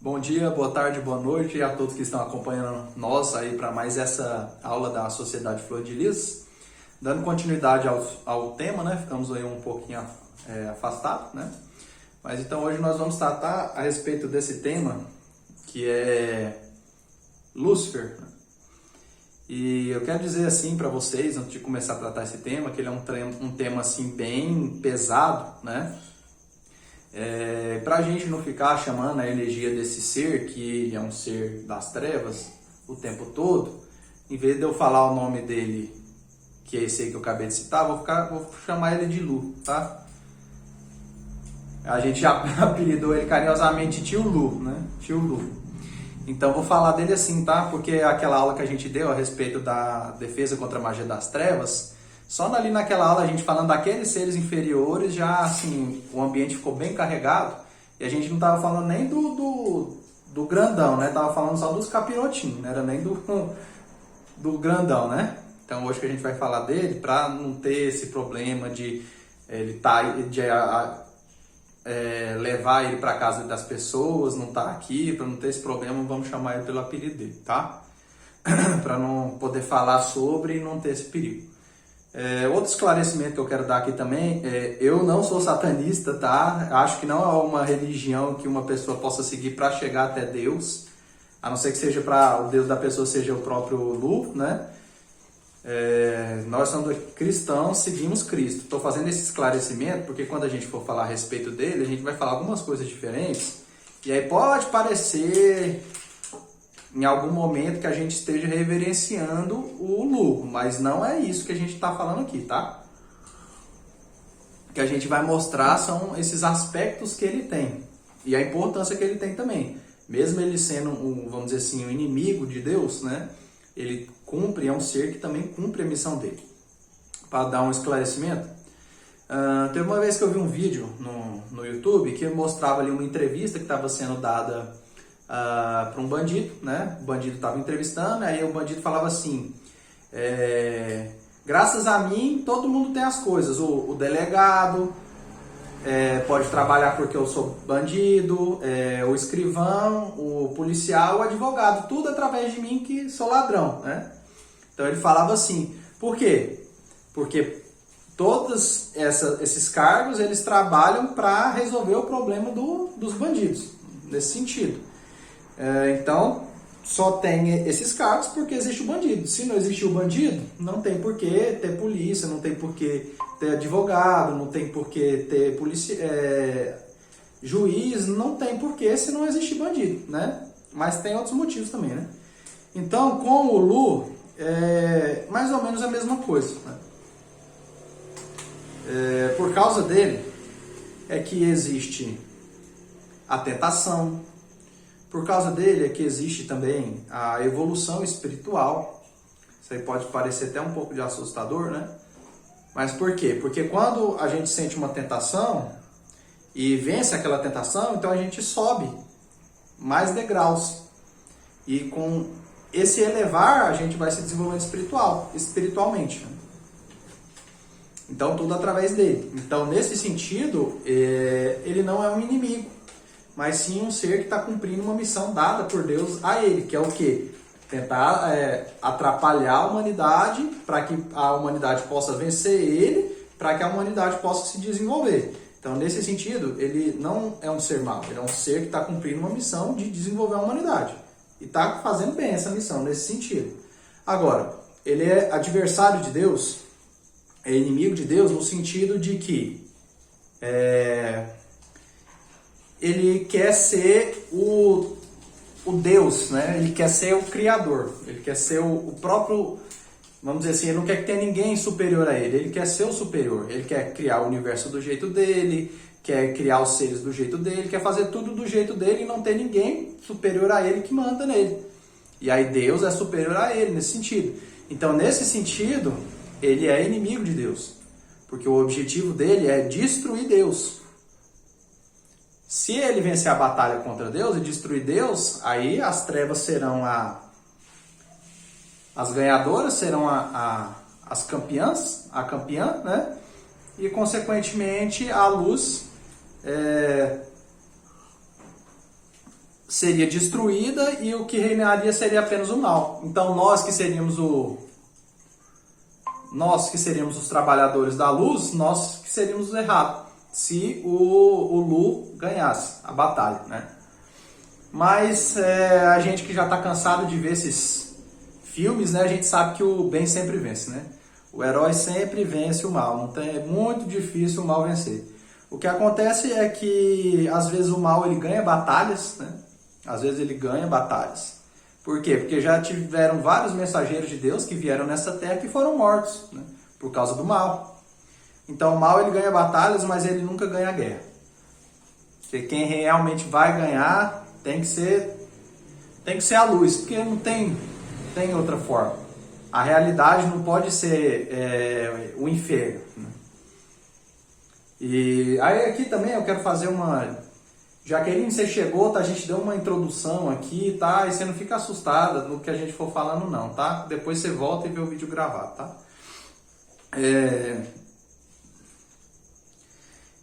Bom dia, boa tarde, boa noite a todos que estão acompanhando nós aí para mais essa aula da Sociedade Flor de Lis. Dando continuidade ao tema, né? Ficamos aí um pouquinho afastados, né? Mas então hoje nós vamos tratar a respeito desse tema que é Lúcifer. E eu quero dizer assim para vocês, antes de começar a tratar esse tema, que ele é um tema assim bem pesado, né? Para a gente não ficar chamando a energia desse ser, que ele é um ser das trevas o tempo todo, em vez de eu falar o nome dele, que é esse aí que eu acabei de citar, vou chamar ele de Lu, tá? A gente já apelidou ele carinhosamente Tio Lu, né? Tio Lu. Então vou falar dele assim, tá? Porque aquela aula que a gente deu a respeito da defesa contra a magia das trevas, só ali naquela aula a gente falando daqueles seres inferiores, já assim, o ambiente ficou bem carregado e a gente não estava falando nem do grandão, né? Tava falando só dos capirotinhos, não era nem do grandão, né? Então hoje que a gente vai falar dele, para não ter esse problema de levar ele para casa das pessoas, não tá aqui, para não ter esse problema, vamos chamar ele pelo apelido dele, tá? Para não poder falar sobre e não ter esse perigo. Outro esclarecimento que eu quero dar aqui também eu não sou satanista, tá? Acho que não é uma religião que uma pessoa possa seguir para chegar até Deus, a não ser que seja para o Deus da pessoa seja o próprio Lu, né? Nós somos cristãos, seguimos Cristo. Estou fazendo esse esclarecimento porque quando a gente for falar a respeito dele, a gente vai falar algumas coisas diferentes e aí pode parecer em algum momento que a gente esteja reverenciando o Lu, mas não é isso que a gente está falando aqui, tá? O que a gente vai mostrar são esses aspectos que ele tem e a importância que ele tem também. Mesmo ele sendo, vamos dizer assim, um inimigo de Deus, né? Ele cumpre, é um ser que também cumpre a missão dele. Para dar um esclarecimento, teve uma vez que eu vi um vídeo no YouTube que mostrava ali uma entrevista que estava sendo dada para um bandido, né? O bandido estava entrevistando, aí o bandido falava assim: graças a mim todo mundo tem as coisas, o delegado pode trabalhar porque eu sou bandido, o escrivão, o policial, o advogado, tudo através de mim que sou ladrão, né? Então ele falava assim, por quê? Porque todos esses cargos eles trabalham para resolver o problema dos bandidos, nesse sentido. Então, só tem esses cargos porque existe o bandido. Se não existe o bandido, não tem por que ter polícia, não tem por que ter advogado, não tem por que ter juiz, não tem por que se não existe bandido, né? Mas tem outros motivos também, né? Então, com o Lu, é mais ou menos a mesma coisa, né? Por causa dele, é que existe a tentação. Por causa dele é que existe também a evolução espiritual. Isso aí pode parecer até um pouco de assustador, né? Mas por quê? Porque quando a gente sente uma tentação e vence aquela tentação, então a gente sobe mais degraus. E com esse elevar, a gente vai se desenvolvendo espiritualmente. Então tudo através dele. Então nesse sentido, ele não é um inimigo, mas sim um ser que está cumprindo uma missão dada por Deus a ele, que é o quê? Tentar atrapalhar a humanidade para que a humanidade possa vencer ele, para que a humanidade possa se desenvolver. Então, nesse sentido, ele não é um ser mau, ele é um ser que está cumprindo uma missão de desenvolver a humanidade. E está fazendo bem essa missão nesse sentido. Agora, ele é adversário de Deus, é inimigo de Deus no sentido de que ele quer ser o Deus, né? Ele quer ser o Criador, ele quer ser o próprio, vamos dizer assim, ele não quer que tenha ninguém superior a ele quer ser o superior, ele quer criar o universo do jeito dele, quer criar os seres do jeito dele, quer fazer tudo do jeito dele e não ter ninguém superior a ele que manda nele. E aí Deus é superior a ele nesse sentido. Então, nesse sentido, ele é inimigo de Deus, porque o objetivo dele é destruir Deus. Se ele vencer a batalha contra Deus e destruir Deus, aí as trevas serão as ganhadoras, serão as campeãs, a campeã, né? E consequentemente a luz seria destruída e o que reinaria seria apenas o mal. Então nós que seríamos os trabalhadores da luz, nós que seríamos os errados, se o Lu ganhasse a batalha, né? Mas a gente que já está cansado de ver esses filmes, né, a gente sabe que o bem sempre vence, né? O herói sempre vence o mal, então é muito difícil o mal vencer. O que acontece é que às vezes o mal ele ganha batalhas, né? Às vezes ele ganha batalhas. Por quê? Porque já tiveram vários mensageiros de Deus que vieram nessa terra que foram mortos, né? Por causa do mal. Então o mal ele ganha batalhas, mas ele nunca ganha guerra. Porque quem realmente vai ganhar tem que ser a luz, porque não tem outra forma. A realidade não pode ser o inferno, né? E aí aqui também eu quero fazer uma... Jaqueline, você chegou, tá? A gente deu uma introdução aqui, tá? E você não fica assustada no que a gente for falando não, tá? Depois você volta e vê o vídeo gravado, tá?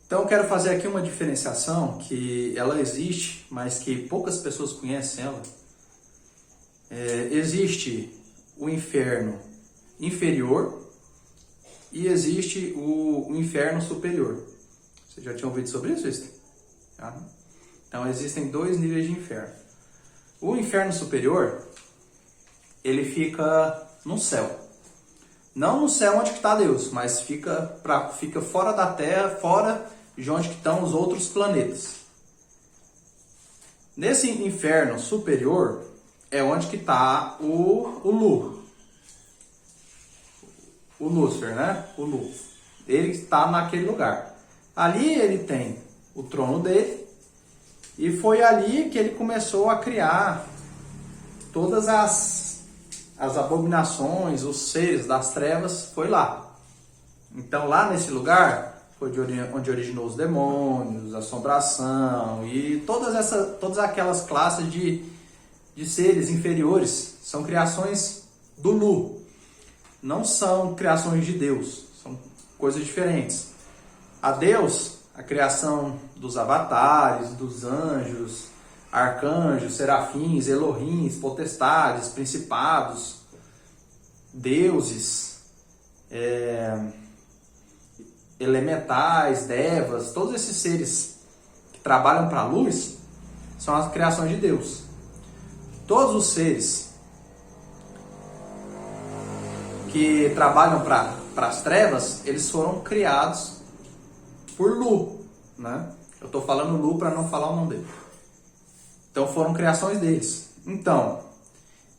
Então eu quero fazer aqui uma diferenciação que ela existe, mas que poucas pessoas conhecem ela. Existe o inferno inferior e existe o inferno superior. Você já tinha ouvido sobre isso, Esther? Tá? Então existem 2 níveis de inferno. O inferno superior, ele fica no céu. Não no céu onde está Deus, mas fica fora da Terra, fora de onde estão os outros planetas. Nesse inferno superior é onde que está o Lúcifer, né? O Lu. Ele está naquele lugar. Ali ele tem o trono dele e foi ali que ele começou a criar todas as abominações, os seres das trevas, foi lá. Então lá nesse lugar foi onde originou os demônios, a assombração e todas aquelas classes de seres inferiores. São criações do Lu. Não são criações de Deus, são coisas diferentes. A Deus, a criação dos avatares, dos anjos, arcanjos, serafins, elohins, potestades, principados, deuses, elementais, devas, todos esses seres que trabalham para a luz são as criações de Deus. Todos os seres que trabalham para as trevas, eles foram criados por Lu, né? Eu estou falando Lu para não falar o nome dele. Então foram criações deles. Então,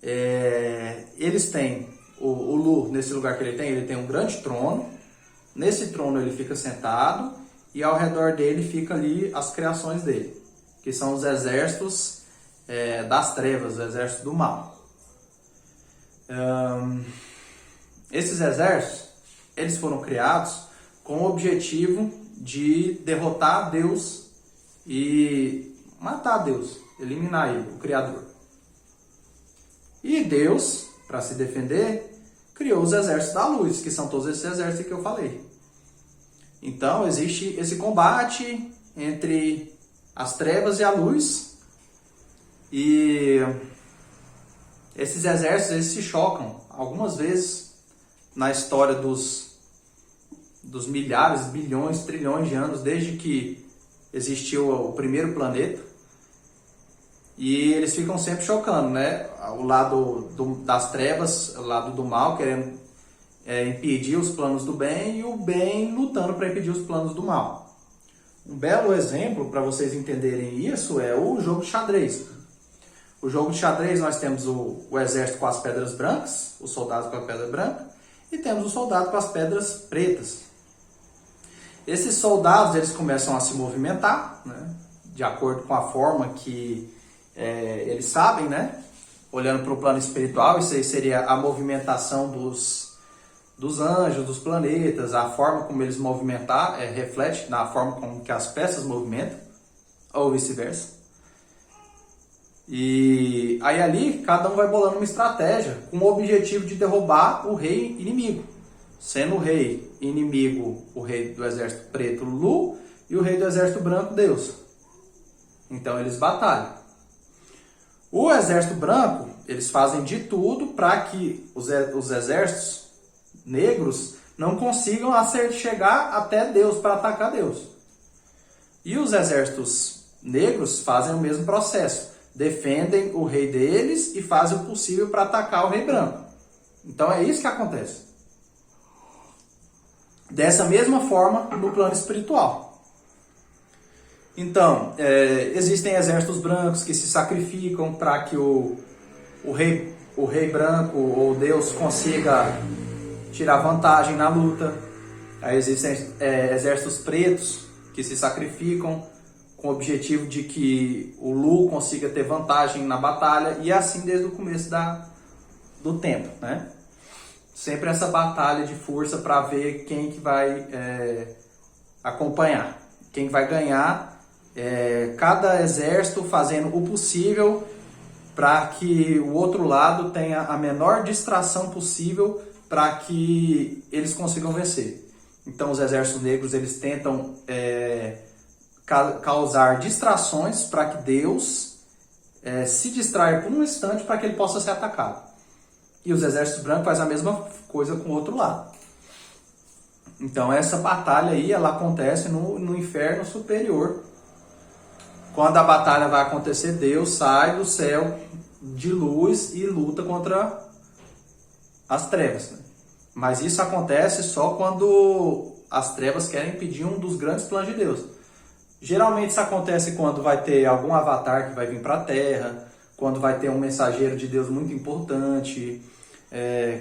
eles têm, o Lu, nesse lugar que ele tem um grande trono. Nesse trono ele fica sentado e ao redor dele fica ali as criações dele, que são os exércitos das trevas, os exércitos do mal. Esses exércitos, eles foram criados com o objetivo de derrotar Deus e matar Deus, eliminar ele, o Criador. E Deus, para se defender, criou os exércitos da luz, que são todos esses exércitos que eu falei. Então existe esse combate entre as trevas e a luz, e esses exércitos eles se chocam algumas vezes na história dos milhares, bilhões, trilhões de anos, desde que existiu o primeiro planeta. E eles ficam sempre chocando, né? O lado das trevas, o lado do mal, querendo impedir os planos do bem, e o bem lutando para impedir os planos do mal. Um belo exemplo para vocês entenderem isso é o jogo de xadrez. O jogo de xadrez nós temos o exército com as pedras brancas, os soldados com a pedra branca, e temos o soldado com as pedras pretas. Esses soldados eles começam a se movimentar, né? De acordo com a forma que eles sabem, né? Olhando para o plano espiritual, isso aí seria a movimentação dos anjos, dos planetas, a forma como eles movimentar, reflete na forma como que as peças movimentam, ou vice-versa. E aí ali, cada um vai bolando uma estratégia com o objetivo de derrubar o rei inimigo. Sendo o rei inimigo, o rei do exército preto, Lu, e o rei do exército branco, Deus. Então eles batalham. O exército branco, eles fazem de tudo para que os exércitos negros não consigam chegar até Deus para atacar Deus. E os exércitos negros fazem o mesmo processo. Defendem o rei deles e fazem o possível para atacar o rei branco. Então é isso que acontece. Dessa mesma forma no plano espiritual. Então, existem exércitos brancos que se sacrificam para que o rei branco ou Deus consiga tirar vantagem na luta. Aí existem exércitos pretos que se sacrificam com o objetivo de que o Lu consiga ter vantagem na batalha, e assim desde o começo do tempo, né? Sempre essa batalha de força para ver quem que vai acompanhar, quem vai ganhar. Cada exército fazendo o possível para que o outro lado tenha a menor distração possível para que eles consigam vencer. Então os exércitos negros eles tentam causar distrações para que Deus se distraia por um instante para que ele possa ser atacado. E os exércitos brancos fazem a mesma coisa com o outro lado. Então essa batalha aí ela acontece no inferno superior. Quando a batalha vai acontecer, Deus sai do céu de luz e luta contra as trevas. Né? Mas isso acontece só quando as trevas querem impedir um dos grandes planos de Deus. Geralmente isso acontece quando vai ter algum avatar que vai vir para a Terra, quando vai ter um mensageiro de Deus muito importante,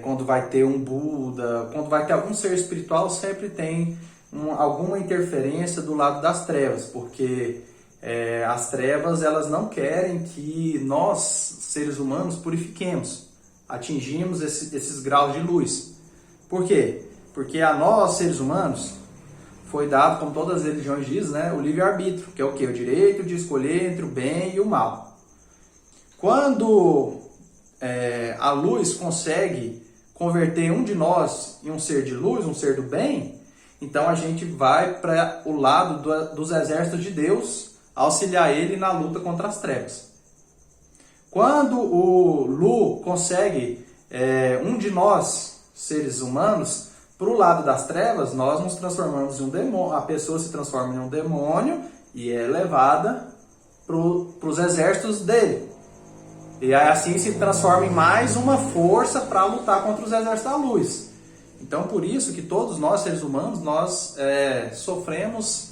quando vai ter um Buda, quando vai ter algum ser espiritual, sempre tem alguma interferência do lado das trevas, porque as trevas elas não querem que nós, seres humanos, purifiquemos, atingimos esses graus de luz. Por quê? Porque a nós, seres humanos, foi dado, como todas as religiões dizem, né, o livre-arbítrio, que é o quê? O direito de escolher entre o bem e o mal. Quando a luz consegue converter um de nós em um ser de luz, um ser do bem, então a gente vai para o lado dos exércitos de Deus, auxiliar ele na luta contra as trevas. Quando o Lu consegue um de nós, seres humanos, para o lado das trevas, nós nos transformamos em um demônio, a pessoa se transforma em um demônio e é levada para os exércitos dele. E aí assim se transforma em mais uma força para lutar contra os exércitos da luz. Então por isso que todos nós, seres humanos, nós sofremos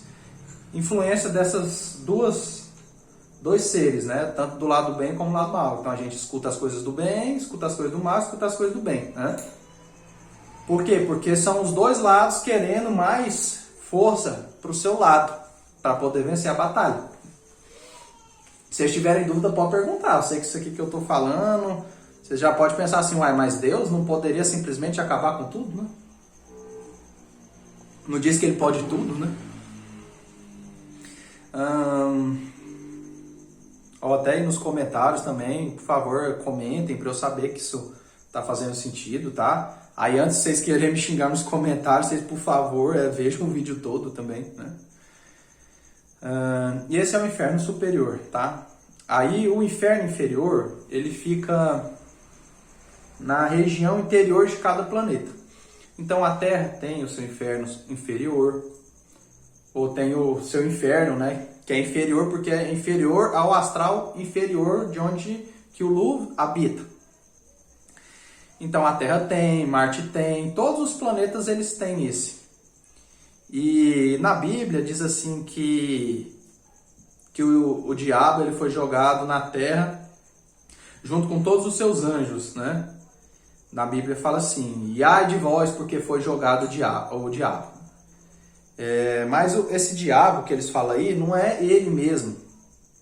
influência dessas dois seres, né? Tanto do lado do bem como do lado do mal. Então a gente escuta as coisas do bem, escuta as coisas do mal, escuta as coisas do bem, né? Por quê? Porque são os dois lados querendo mais força para o seu lado, para poder vencer a batalha. Se vocês tiverem dúvida, pode perguntar. Eu sei que isso aqui que eu estou falando, você já pode pensar assim, uai, mas Deus não poderia simplesmente acabar com tudo, né? Não diz que ele pode tudo, né? Até aí nos comentários também, por favor, comentem para eu saber que isso está fazendo sentido, tá? Aí antes de vocês quererem me xingar nos comentários, vocês por favor vejam o vídeo todo também, né? E esse é o inferno superior, tá? Aí o inferno inferior, ele fica na região interior de cada planeta. Então a Terra tem o seu inferno inferior, ou tem o seu inferno, né? Que é inferior porque é inferior ao astral inferior de onde que o Lu habita. Então a Terra tem, Marte tem, todos os planetas eles têm esse. E na Bíblia diz assim que o diabo ele foi jogado na Terra junto com todos os seus anjos, né? Na Bíblia fala assim, e ai de vós porque foi jogado o diabo. Mas esse diabo que eles falam aí não é ele mesmo,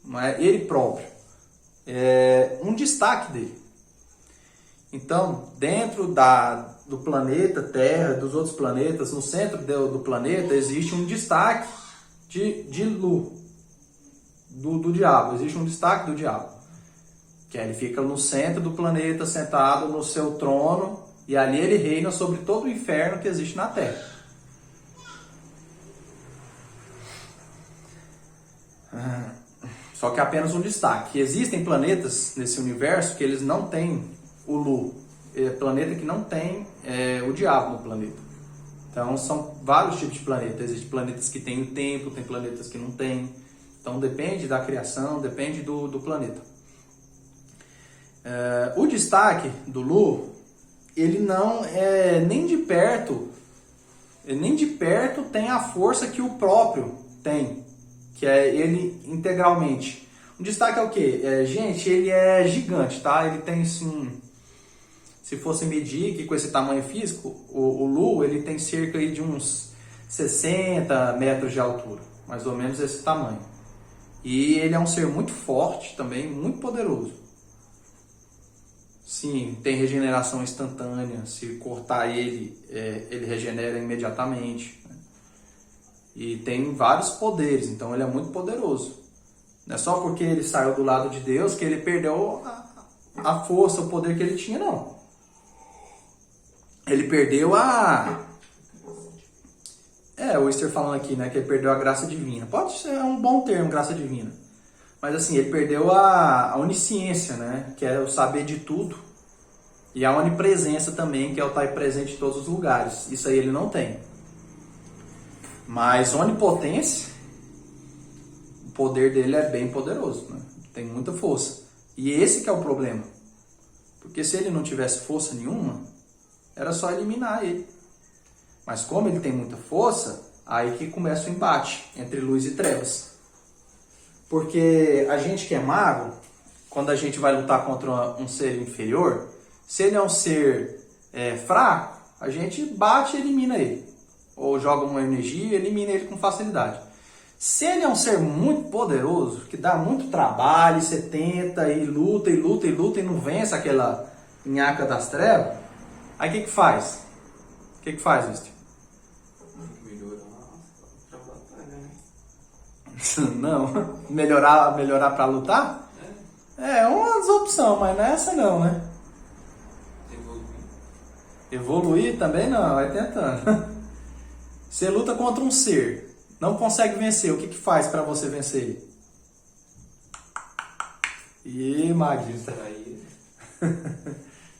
não é ele próprio, é um destaque dele. Então, dentro do planeta Terra, dos outros planetas, no centro do planeta, existe um destaque de Lu, do diabo, existe um destaque do diabo. Que ele fica no centro do planeta, sentado no seu trono, e ali ele reina sobre todo o inferno que existe na Terra. Só que é apenas um destaque. Existem planetas nesse universo que eles não têm o Lu. É planeta que não tem o diabo no planeta. Então são vários tipos de planetas. Existem planetas que têm o tempo, tem planetas que não têm. Então depende da criação, depende do planeta. O destaque do Lu, ele não é nem de perto tem a força que o próprio tem, que é ele integralmente. O destaque é o quê? Gente, ele é gigante, tá? Ele tem, assim, se fosse medir que com esse tamanho físico, o Lu, ele tem cerca de uns 60 metros de altura, mais ou menos esse tamanho. E ele é um ser muito forte também, muito poderoso. Sim, tem regeneração instantânea. Se cortar ele, ele regenera imediatamente. E tem vários poderes, então ele é muito poderoso. Não é só porque ele saiu do lado de Deus que ele perdeu a força, o poder que ele tinha, não. Ele perdeu o Esther falando aqui, né, que ele perdeu a graça divina. Pode ser um bom termo, graça divina. Mas assim, ele perdeu a onisciência, né, que é o saber de tudo. E a onipresença também, que é o estar presente em todos os lugares. Isso aí ele não tem. Mas onipotência, o poder dele é bem poderoso, né? Tem muita força. E esse que é o problema. Porque se ele não tivesse força nenhuma, era só eliminar ele. Mas como ele tem muita força, aí que começa o embate entre luz e trevas. Porque a gente que é mago, quando a gente vai lutar contra um ser inferior, se ele é um ser fraco, a gente bate e elimina ele. Ou joga uma energia e elimina ele com facilidade. Se ele é um ser muito poderoso, que dá muito trabalho, você tenta e luta e luta e luta e não vence aquela nhaca das trevas, aí o que faz? O que faz, Mister? Não, melhorar para lutar? É uma opção, mas não é essa não, né? Evoluir também não, vai tentando. Você luta contra um ser, não consegue vencer, o que faz para você vencer ele? Ih, maguinho.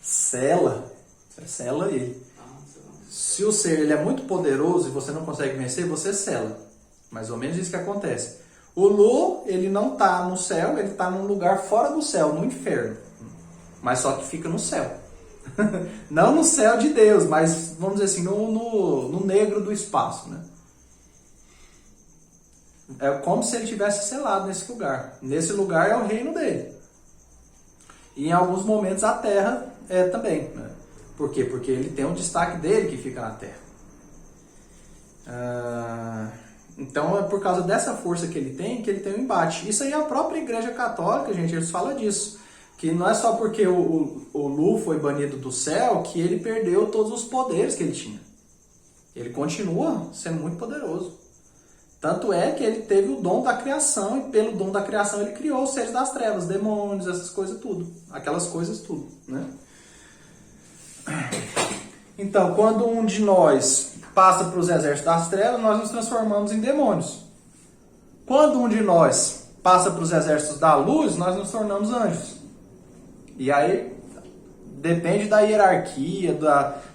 Sela. Você sela ele. Se o ser ele é muito poderoso e você não consegue vencer, você sela. Mais ou menos isso que acontece. O Lu, ele não está no céu, ele está num lugar fora do céu, no inferno. Mas só que fica no céu. Não no céu de Deus, mas vamos dizer assim, no negro do espaço, né? É como se ele tivesse selado nesse lugar. Nesse lugar é o reino dele. E em alguns momentos a terra também, né? Por quê? Porque ele tem um destaque dele que fica na terra. Então é por causa dessa força que ele tem um embate. Isso aí é a própria Igreja Católica, gente, eles falam disso. Que não é só porque o Lu foi banido do céu que ele perdeu todos os poderes que ele tinha. Ele continua sendo muito poderoso. Tanto é que ele teve o dom da criação, e pelo dom da criação ele criou os seres das trevas, demônios, essas coisas tudo. Aquelas coisas tudo, né? Então, quando um de nós passa para os exércitos das trevas, nós nos transformamos em demônios. Quando um de nós passa para os exércitos da luz, nós nos tornamos anjos. E aí, depende da hierarquia,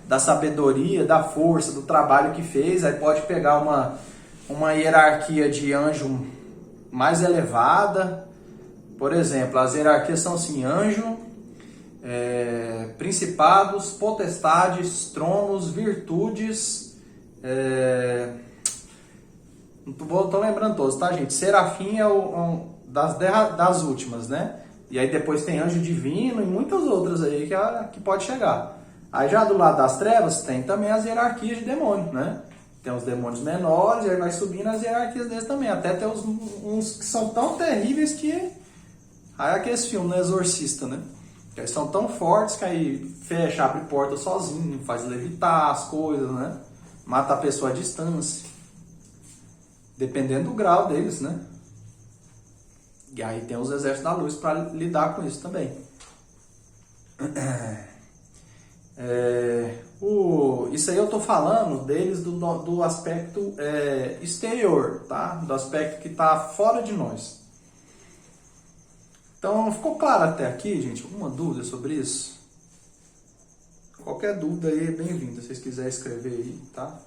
da sabedoria, da força, do trabalho que fez. Aí pode pegar uma hierarquia de anjo mais elevada. Por exemplo, as hierarquias são assim: anjo, principados, potestades, tronos, virtudes. Não tô lembrando todos, tá, gente? Serafim é das últimas, né? E aí depois tem anjo divino e muitas outras aí que pode chegar. Aí já do lado das trevas tem também as hierarquias de demônios, né? Tem os demônios menores e aí vai subindo as hierarquias deles também. Até tem uns que são tão terríveis que... Aí é aqueles filmes, né? Exorcista, né? Que eles são tão fortes que aí fecha, abre porta sozinho, faz levitar as coisas, né? Mata a pessoa à distância. Dependendo do grau deles, né? E aí tem os exércitos da luz para lidar com isso também. Isso aí eu estou falando deles do aspecto exterior, tá? Do aspecto que está fora de nós. Então, ficou claro até aqui, gente? Alguma dúvida sobre isso? Qualquer dúvida aí é bem-vinda, se vocês quiserem escrever aí, tá?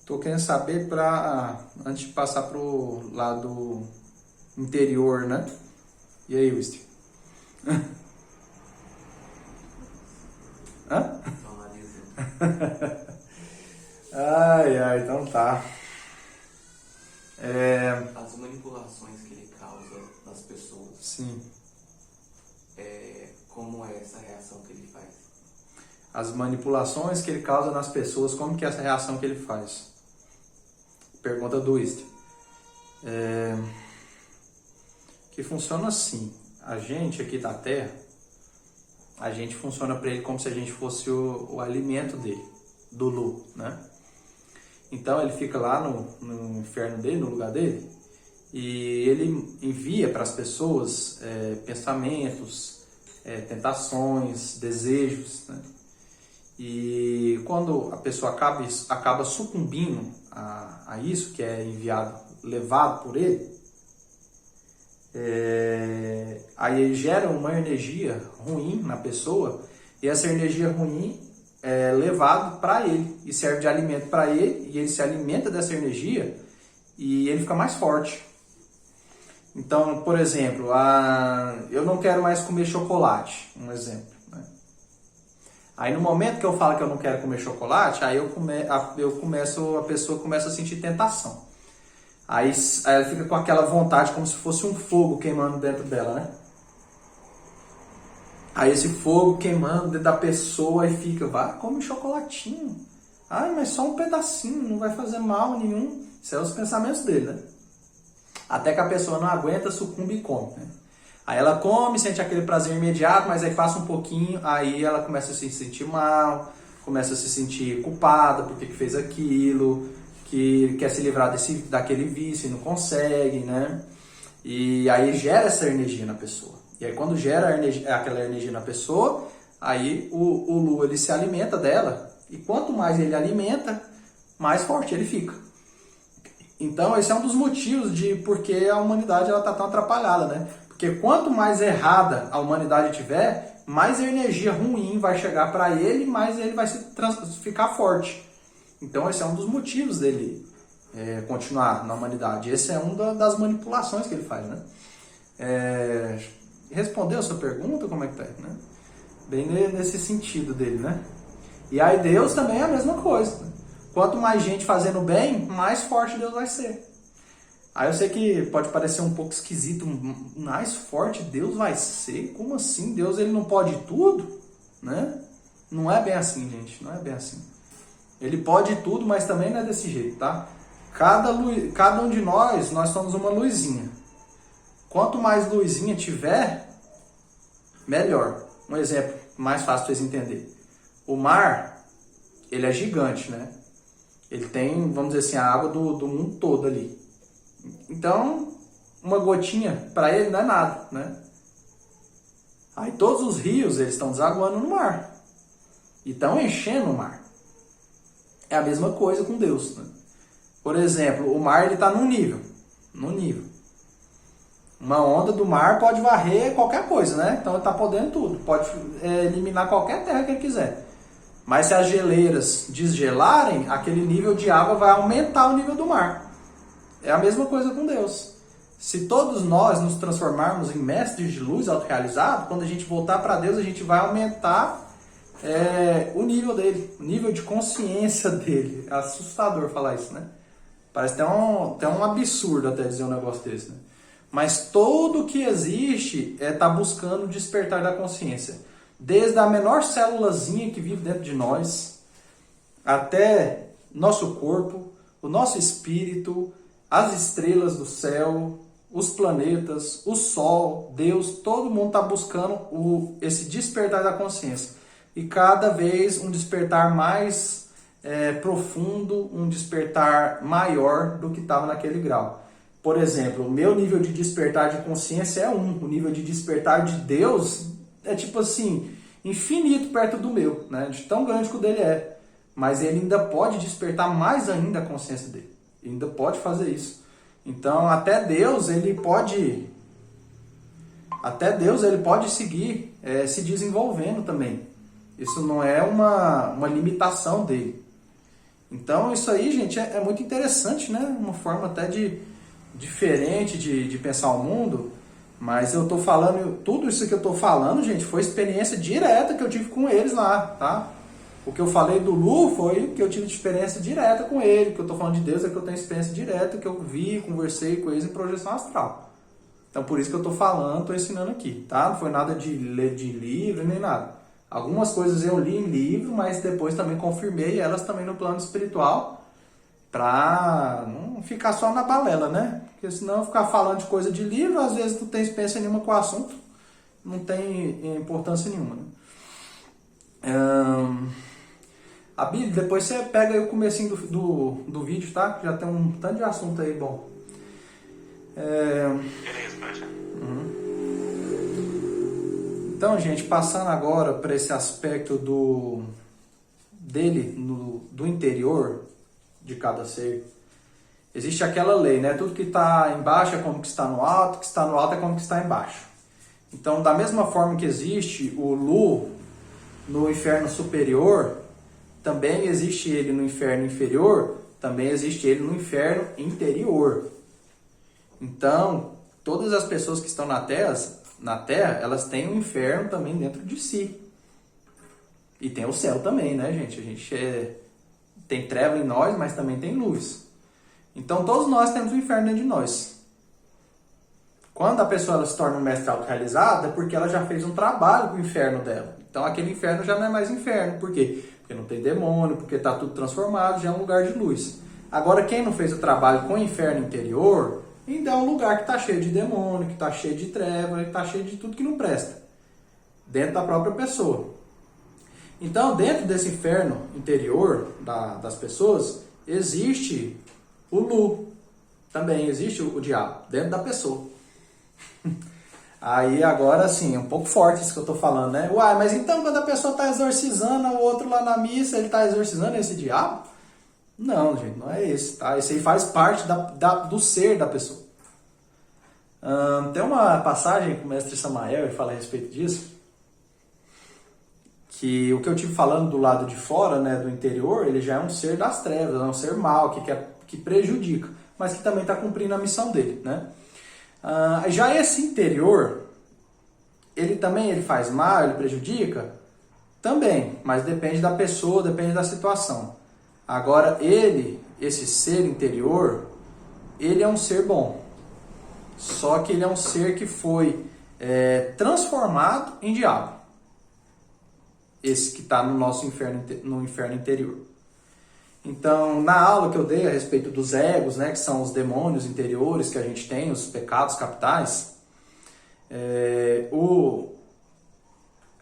Tô querendo saber antes de passar pro lado interior, né? E aí, Wister? Hã? Ai, então tá. As manipulações que ele causa nas pessoas. Sim. Como é essa reação que ele faz? As manipulações que ele causa nas pessoas, como que é essa reação que ele faz? Pergunta do Wister. Que funciona assim. A gente aqui da Terra, a gente funciona para ele como se a gente fosse o alimento dele, do Lu, né? Então ele fica lá no inferno dele, no lugar dele, e ele envia para as pessoas pensamentos, tentações, desejos, né? E quando a pessoa acaba sucumbindo a isso que é enviado, levado por ele, aí ele gera uma energia ruim na pessoa, e essa energia ruim é levado para ele e serve de alimento para ele, e ele se alimenta dessa energia e ele fica mais forte. Então, por exemplo, eu não quero mais comer chocolate, um exemplo, né? Aí no momento que eu falo que eu não quero comer chocolate, aí a pessoa começa a sentir tentação. Aí ela fica com aquela vontade como se fosse um fogo queimando dentro dela, né? Aí esse fogo queimando dentro da pessoa e fica, vai, come um chocolatinho. Ai, mas só um pedacinho, não vai fazer mal nenhum. Isso é os pensamentos dele, né? Até que a pessoa não aguenta, sucumbe e come, né? Aí ela come, sente aquele prazer imediato, mas aí passa um pouquinho, aí ela começa a se sentir mal, começa a se sentir culpada por que fez aquilo, que quer se livrar daquele vício e não consegue, né? E aí gera essa energia na pessoa. E aí quando gera aquela energia na pessoa, aí o Lu ele se alimenta dela, e quanto mais ele alimenta, mais forte ele fica. Então esse é um dos motivos de porque a humanidade está tão atrapalhada, né? Porque quanto mais errada a humanidade tiver, mais energia ruim vai chegar para ele, mais ele vai ficar forte. Então esse é um dos motivos dele continuar na humanidade. Esse é uma das manipulações que ele faz, né? Respondeu a sua pergunta? Como é que tá? Né? Bem nesse sentido dele, né? E aí Deus também é a mesma coisa. Quanto mais gente fazendo bem, mais forte Deus vai ser. Aí eu sei que pode parecer um pouco esquisito, mais forte Deus vai ser? Como assim? Deus ele não pode tudo? Né? Não é bem assim, gente. Não é bem assim. Ele pode tudo, mas também não é desse jeito, tá? Cada um de nós somos uma luzinha. Quanto mais luzinha tiver, melhor. Um exemplo mais fácil para vocês entenderem. O mar, ele é gigante, né? Ele tem, vamos dizer assim, a água do mundo todo ali. Então, uma gotinha para ele não é nada, né? Aí todos os rios, eles estão desaguando no mar. E estão enchendo o mar. É a mesma coisa com Deus, né? Por exemplo, o mar ele está num nível. Uma onda do mar pode varrer qualquer coisa, né? Então ele está podendo tudo. Pode eliminar qualquer terra que ele quiser. Mas se as geleiras desgelarem, aquele nível de água vai aumentar o nível do mar. É a mesma coisa com Deus. Se todos nós nos transformarmos em mestres de luz autorrealizados, quando a gente voltar para Deus, a gente vai aumentar o nível dele, o nível de consciência dele. É assustador falar isso, né? Parece até um absurdo até dizer um negócio desse, né? Mas tudo que existe está buscando o despertar da consciência. Desde a menor célulazinha que vive dentro de nós, até nosso corpo, o nosso espírito, as estrelas do céu, os planetas, o sol, Deus, todo mundo está buscando esse despertar da consciência. E cada vez um despertar mais profundo, um despertar maior do que estava naquele grau. Por exemplo, o meu nível de despertar de consciência é 1. O nível de despertar de Deus é tipo assim, infinito perto do meu, né? De tão grande que o dele é. Mas ele ainda pode despertar mais ainda a consciência dele. Ainda pode fazer isso. Então, até Deus ele pode seguir se desenvolvendo também. Isso não é uma limitação dele. Então, isso aí, gente, é muito interessante, né? Uma forma até diferente de pensar o mundo. Mas eu tô falando, tudo isso que eu tô falando, gente, foi experiência direta que eu tive com eles lá, tá? O que eu falei do Lu foi que eu tive experiência direta com ele. O que eu tô falando de Deus é que eu tenho experiência direta, que eu vi, conversei com eles em projeção astral. Então, por isso que eu tô falando, tô ensinando aqui, tá? Não foi nada de ler de livro, nem nada. Algumas coisas eu li em livro, mas depois também confirmei elas também no plano espiritual, pra não ficar só na balela, né? Porque senão ficar falando de coisa de livro, às vezes não tem experiência nenhuma com o assunto, não tem importância nenhuma, né? A Bíblia, depois você pega aí o comecinho do vídeo, tá? Já tem um tanto de assunto aí, bom. Beleza, pode. Então, gente, passando agora para esse aspecto dele, do interior de cada ser, existe aquela lei, né? Tudo que está embaixo é como que está no alto, o que está no alto é como que está embaixo. Então, da mesma forma que existe o Lu no inferno superior, também existe ele no inferno inferior, também existe ele no inferno interior. Então, todas as pessoas que estão na Terra, elas têm um inferno também dentro de si. E tem o céu também, né, gente? A gente tem treva em nós, mas também tem luz. Então, todos nós temos um inferno dentro de nós. Quando a pessoa ela se torna um mestre autorrealizado, é porque ela já fez um trabalho com o inferno dela. Então, aquele inferno já não é mais inferno. Por quê? Porque não tem demônio, porque está tudo transformado, já é um lugar de luz. Agora, quem não fez o trabalho com o inferno interior, ainda é um lugar que está cheio de demônio, que está cheio de treva, que está cheio de tudo que não presta. Dentro da própria pessoa. Então, dentro desse inferno interior das pessoas, existe o Lu. Também existe o diabo, dentro da pessoa. Aí agora sim, é um pouco forte isso que eu estou falando, né? Uai, mas então quando a pessoa está exorcizando, o outro lá na missa, ele está exorcizando esse diabo? Não, gente, não é esse, tá? Esse aí faz parte do ser da pessoa. Tem uma passagem que o mestre Samael fala a respeito disso, que o que eu tive falando do lado de fora, né, do interior, ele já é um ser das trevas, é um ser mau, que prejudica, mas que também está cumprindo a missão dele, né? Já esse interior, ele faz mal, ele prejudica? Também, mas depende da pessoa, depende da situação. Agora, esse ser interior, ele é um ser bom. Só que ele é um ser que foi transformado em diabo. Esse que está no nosso inferno, no inferno interior. Então, na aula que eu dei a respeito dos egos, né, que são os demônios interiores que a gente tem, os pecados capitais,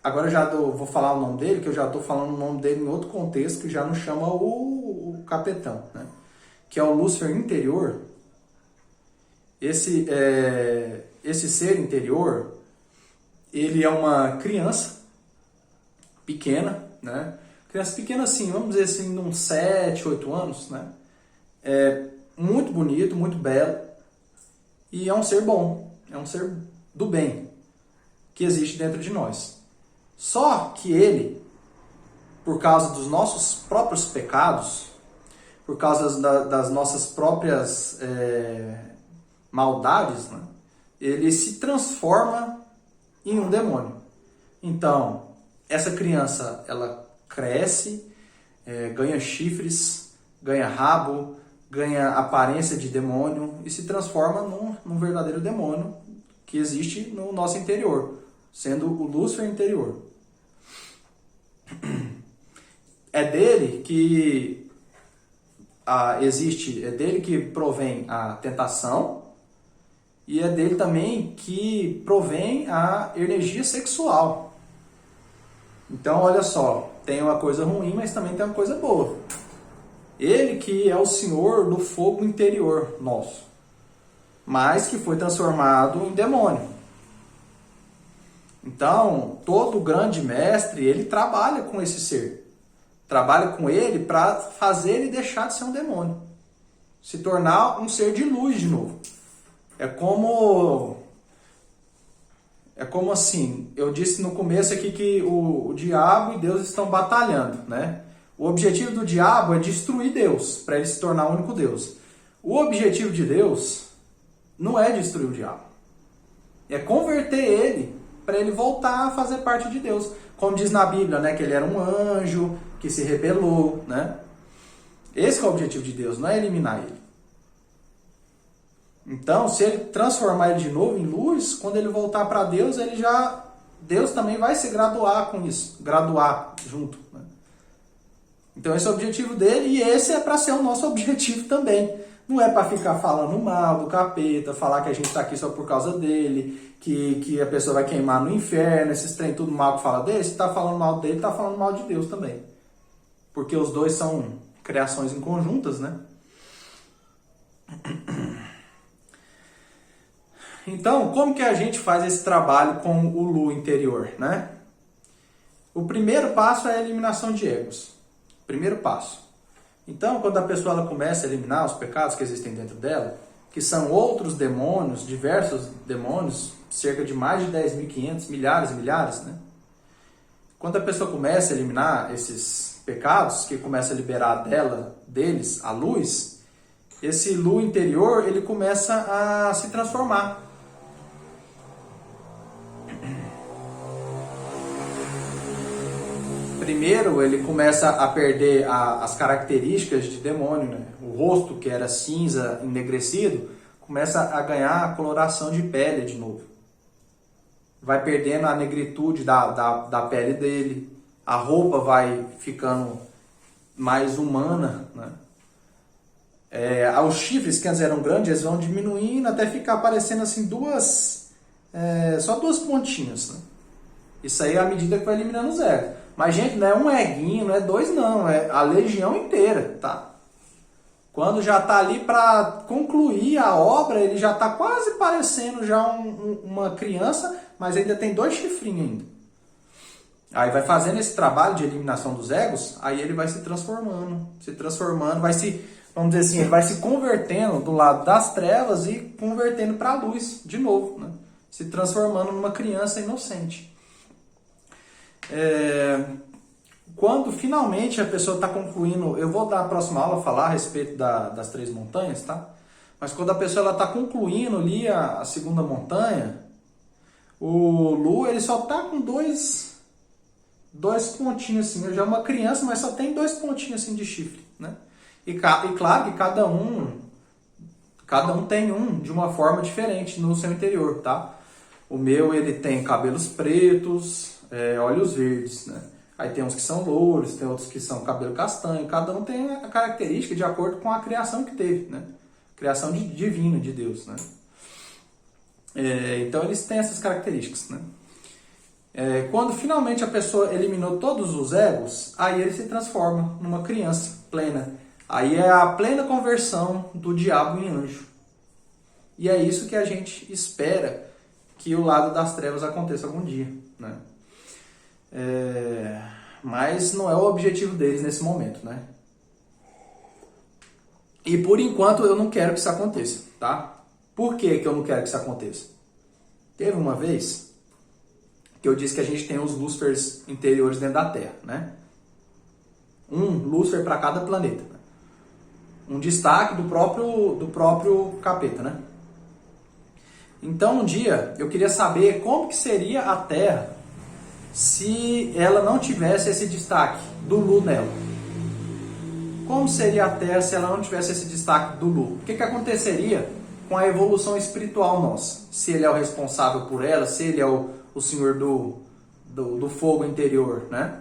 agora eu já vou falar o nome dele, que eu já estou falando o nome dele em outro contexto, que já não chama o capetão, né, que é o Lúcifer interior. Esse ser interior, ele é uma criança pequena, né? Criança pequena assim, vamos dizer assim, de uns 7, 8 anos, né? Muito bonito, muito belo. E é um ser bom, é um ser do bem, que existe dentro de nós. Só que ele, por causa dos nossos próprios pecados, por causa das nossas próprias maldades, né? Ele se transforma em um demônio. Então, essa criança, ela cresce, ganha chifres, ganha rabo, ganha aparência de demônio e se transforma num verdadeiro demônio que existe no nosso interior, sendo o Lúcifer interior. É dele que é dele que provém a tentação e é dele também que provém a energia sexual. Então, olha só, tem uma coisa ruim, mas também tem uma coisa boa. Ele que é o senhor do fogo interior nosso, mas que foi transformado em demônio. Então, todo grande mestre, ele trabalha com esse ser. Trabalha com ele para fazer ele deixar de ser um demônio. Se tornar um ser de luz de novo. É como assim, eu disse no começo aqui que o diabo e Deus estão batalhando, né? O objetivo do diabo é destruir Deus, para ele se tornar o único Deus. O objetivo de Deus não é destruir o diabo. É converter ele para ele voltar a fazer parte de Deus. Como diz na Bíblia, né, que ele era um anjo que se rebelou, né? Esse é o objetivo de Deus, não é eliminar ele. Então, se ele transformar ele de novo em luz, quando ele voltar para Deus, Deus também vai se graduar com isso, graduar junto, né? Então esse é o objetivo dele e esse é para ser o nosso objetivo também. Não é para ficar falando mal do capeta, falar que a gente está aqui só por causa dele, que a pessoa vai queimar no inferno, esses trem tudo mal que fala dele. Se está falando mal dele, está falando mal de Deus também. Porque os dois são criações inconjuntas, né? Então, como que a gente faz esse trabalho com o Lu interior, né? O primeiro passo é a eliminação de egos. Primeiro passo. Então, quando a pessoa ela começa a eliminar os pecados que existem dentro dela, que são outros demônios, diversos demônios, cerca de mais de 10.500, milhares e milhares, né? Quando a pessoa começa a eliminar esses pecados, que começa a liberar deles a luz, esse Lu interior, ele começa a se transformar. Primeiro, ele começa a perder as características de demônio, né? O rosto, que era cinza, enegrecido, começa a ganhar a coloração de pele de novo. Vai perdendo a negritude da pele dele, a roupa vai ficando mais humana, né? Os chifres, que antes eram grandes, eles vão diminuindo até ficar parecendo assim só duas pontinhas, né? Isso aí é à medida que vai eliminando os egos. Mas, gente, não é um eguinho, não é dois, não. É a legião inteira, tá? Quando já está ali para concluir a obra, ele já está quase parecendo já uma criança, mas ainda tem 2 chifrinhos ainda. Aí vai fazendo esse trabalho de eliminação dos egos, aí ele vai se transformando, vamos dizer assim, ele vai se convertendo do lado das trevas e convertendo para a luz de novo, né? Se transformando numa criança inocente. Quando finalmente a pessoa está concluindo, eu vou na próxima aula falar a respeito das 3 montanhas, tá? Mas quando a pessoa está concluindo ali a segunda montanha, o Lu ele só está com dois pontinhos assim, já é uma criança, mas só tem 2 pontinhos assim de chifre, né? E claro que cada um tem de uma forma diferente no seu interior, tá? O meu ele tem cabelos pretos, olhos verdes, né? Aí tem uns que são louros, tem outros que são cabelo castanho. Cada um tem a característica de acordo com a criação que teve, né? Criação divina de Deus, né? Então eles têm essas características, né? Quando finalmente a pessoa eliminou todos os egos, aí ele se transforma numa criança plena. Aí é a plena conversão do diabo em anjo. E é isso que a gente espera que o lado das trevas aconteça algum dia, né? Mas não é o objetivo deles nesse momento, né? E por enquanto eu não quero que isso aconteça, tá? Por que eu não quero que isso aconteça? Teve uma vez que eu disse que a gente tem os Lúcifers interiores dentro da Terra, né? Um Lúcifer para cada planeta, né? Um destaque do próprio capeta, né? Então um dia eu queria saber como que seria a Terra se ela não tivesse esse destaque do Lu nela. Como seria a Terra se ela não tivesse esse destaque do Lu? O que aconteceria com a evolução espiritual nossa? Se ele é o responsável por ela, se ele é o senhor do fogo interior, né?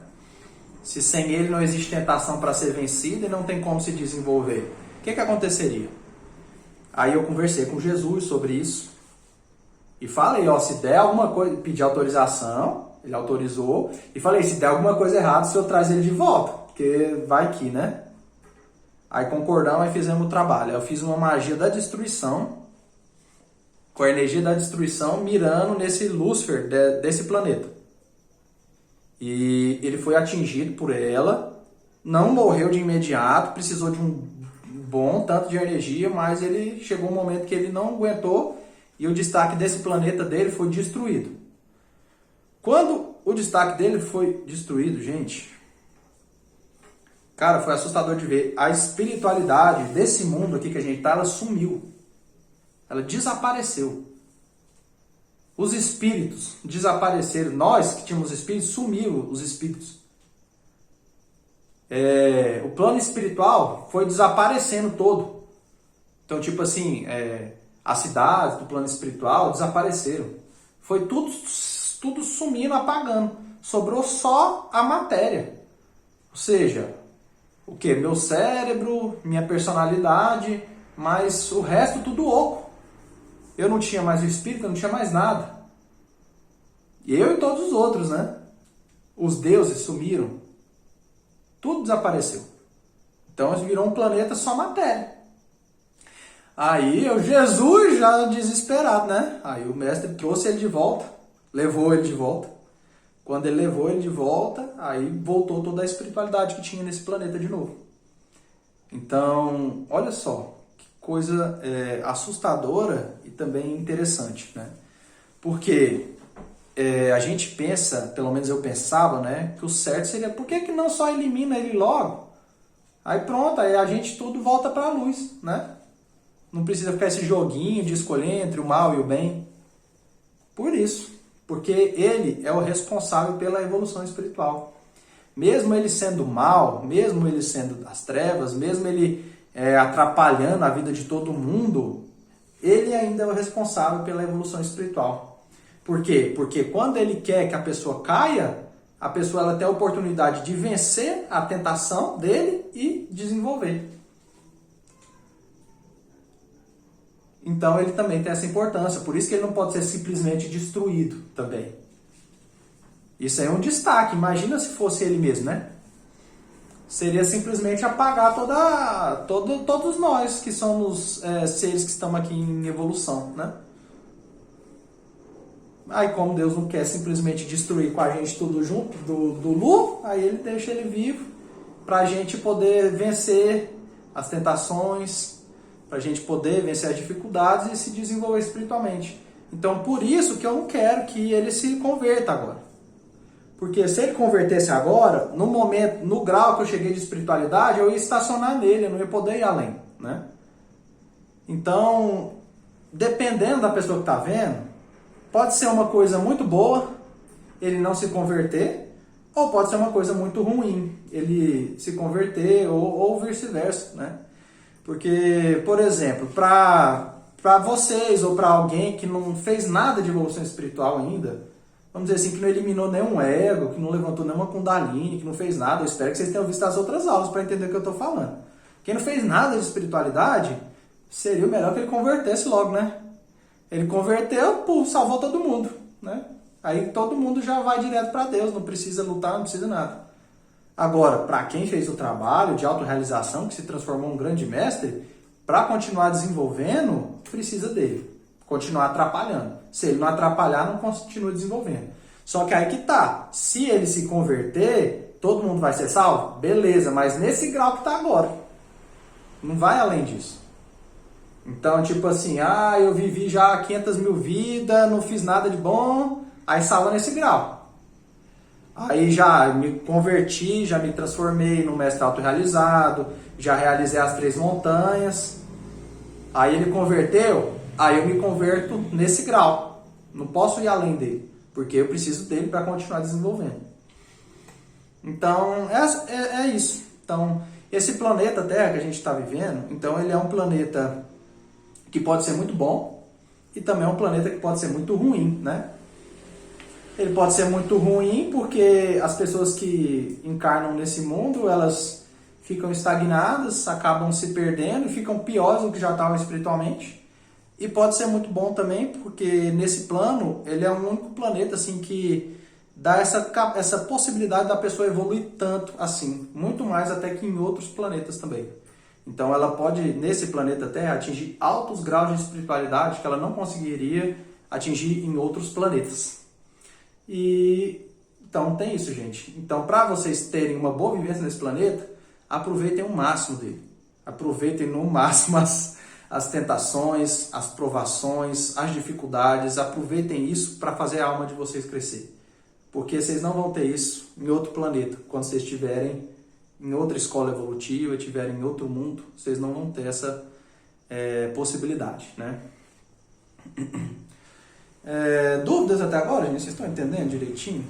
Se sem ele não existe tentação para ser vencida e não tem como se desenvolver. O que aconteceria? Aí eu conversei com Jesus sobre isso e falei, se der alguma coisa, pedi autorização, ele autorizou, e falei, se der alguma coisa errada, o senhor traz ele de volta, porque vai que, né? Aí concordamos e fizemos o trabalho. Eu fiz uma magia da destruição, com a energia da destruição, mirando nesse Lúcifer desse planeta. E ele foi atingido por ela, não morreu de imediato, precisou de um bom, tanto de energia, mas ele chegou um momento que ele não aguentou e o destaque desse planeta dele foi destruído. Quando o destaque dele foi destruído, gente, cara, foi assustador de ver. A espiritualidade desse mundo aqui que a gente tá, ela sumiu. Ela desapareceu. Os espíritos desapareceram. Nós que tínhamos espíritos, sumiram os espíritos. O plano espiritual foi desaparecendo todo. Então, tipo assim, as cidades do plano espiritual desapareceram. Foi tudo sumindo, apagando. Sobrou só a matéria. Ou seja, o que? Meu cérebro, minha personalidade, mas o resto tudo oco. Eu não tinha mais o espírito, eu não tinha mais nada. Eu e todos os outros, né? Os deuses sumiram. Tudo desapareceu. Então virou um planeta só matéria. Aí Jesus já desesperado, né? Aí o mestre trouxe ele de volta, levou ele de volta. Quando ele levou ele de volta, aí voltou toda a espiritualidade que tinha nesse planeta de novo. Então, olha só, que coisa assustadora e também interessante, né? Porque a gente pensa, pelo menos eu pensava, né, que o certo seria, por que não só elimina ele logo? Aí pronto, aí a gente tudo volta para a luz, né? Não precisa ficar esse joguinho de escolher entre o mal e o bem. Por isso. Porque ele é o responsável pela evolução espiritual. Mesmo ele sendo mal, mesmo ele sendo das trevas, mesmo ele atrapalhando a vida de todo mundo, ele ainda é o responsável pela evolução espiritual. Por quê? Porque quando ele quer que a pessoa caia, a pessoa ela tem a oportunidade de vencer a tentação dele e desenvolver. Então ele também tem essa importância, por isso que ele não pode ser simplesmente destruído também. Isso aí é um destaque, imagina se fosse ele mesmo, né? Seria simplesmente apagar todos nós que somos seres que estamos aqui em evolução, né? Aí como Deus não quer simplesmente destruir com a gente tudo junto do Lu, aí ele deixa ele vivo para a gente poder vencer as tentações, para a gente poder vencer as dificuldades e se desenvolver espiritualmente. Então, por isso que eu não quero que ele se converta agora. Porque se ele convertesse agora, no momento, no grau que eu cheguei de espiritualidade, eu ia estacionar nele, eu não ia poder ir além, né? Então, dependendo da pessoa que está vendo, pode ser uma coisa muito boa ele não se converter, ou pode ser uma coisa muito ruim ele se converter, ou vice-versa, né? Porque, por exemplo, para vocês ou para alguém que não fez nada de evolução espiritual ainda, vamos dizer assim, que não eliminou nenhum ego, que não levantou nenhuma kundalini, que não fez nada, eu espero que vocês tenham visto as outras aulas para entender o que eu estou falando. Quem não fez nada de espiritualidade, seria o melhor que ele convertesse logo, né? Ele converteu, salvou todo mundo, né? Aí todo mundo já vai direto para Deus, não precisa lutar, não precisa nada. Agora, para quem fez o trabalho de autorrealização, que se transformou em um grande mestre, para continuar desenvolvendo, precisa dele. Continuar atrapalhando. Se ele não atrapalhar, não continua desenvolvendo. Só que aí que tá. Se ele se converter, todo mundo vai ser salvo? Beleza, mas nesse grau que tá agora. Não vai além disso. Então, tipo assim, eu vivi já 500 mil vidas, não fiz nada de bom, aí salva nesse grau. Aí já me converti, já me transformei num mestre autorrealizado, já realizei as 3 montanhas. Aí ele converteu, aí eu me converto nesse grau. Não posso ir além dele, porque eu preciso dele para continuar desenvolvendo. Então, é isso. Então, esse planeta Terra que a gente está vivendo, então ele é um planeta que pode ser muito bom e também é um planeta que pode ser muito ruim, né? Ele pode ser muito ruim porque as pessoas que encarnam nesse mundo, elas ficam estagnadas, acabam se perdendo e ficam piores do que já estavam espiritualmente. E pode ser muito bom também porque nesse plano, ele é o único planeta assim que dá essa possibilidade da pessoa evoluir tanto assim, muito mais até que em outros planetas também. Então ela pode, nesse planeta Terra, atingir altos graus de espiritualidade que ela não conseguiria atingir em outros planetas. E então tem isso, gente. Então, para vocês terem uma boa vivência nesse planeta, aproveitem o máximo dele. Aproveitem no máximo as tentações, as provações, as dificuldades. Aproveitem isso para fazer a alma de vocês crescer. Porque vocês não vão ter isso em outro planeta. Quando vocês estiverem em outra escola evolutiva, estiverem em outro mundo, vocês não vão ter essa possibilidade, né? Dúvidas até agora, gente? Vocês estão entendendo direitinho?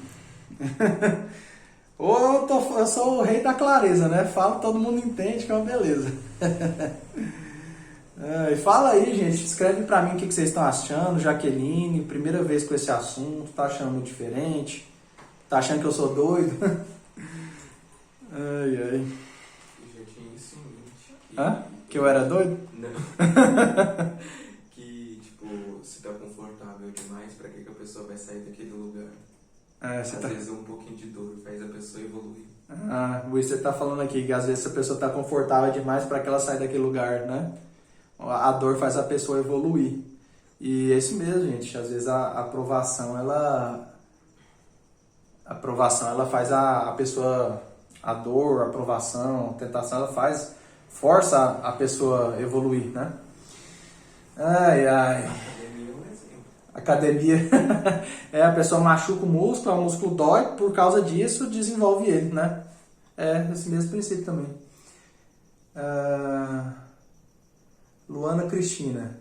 Ou eu sou o rei da clareza, né? Falo, todo mundo entende, que é uma beleza. E fala aí, gente. Escreve pra mim o que vocês estão achando. Jaqueline, primeira vez com esse assunto. Tá achando muito diferente? Tá achando que eu sou doido? Ai. Eu já tinha isso em mente. Hã? Que eu era doido? Não. Que, tipo, se tá confortável demais, pra que a pessoa vai sair daquele lugar? Às vezes um pouquinho de dor faz a pessoa evoluir. Você tá falando aqui que às vezes a pessoa tá confortável demais para que ela saia daquele lugar, né? A dor faz a pessoa evoluir. E é isso mesmo, gente. Às vezes a aprovação, ela faz a pessoa, a dor, a aprovação, a tentação, ela força a pessoa evoluir, né? Ai. Academia, a pessoa machuca o músculo dói, por causa disso desenvolve ele, né? Esse mesmo princípio também. Luana Cristina.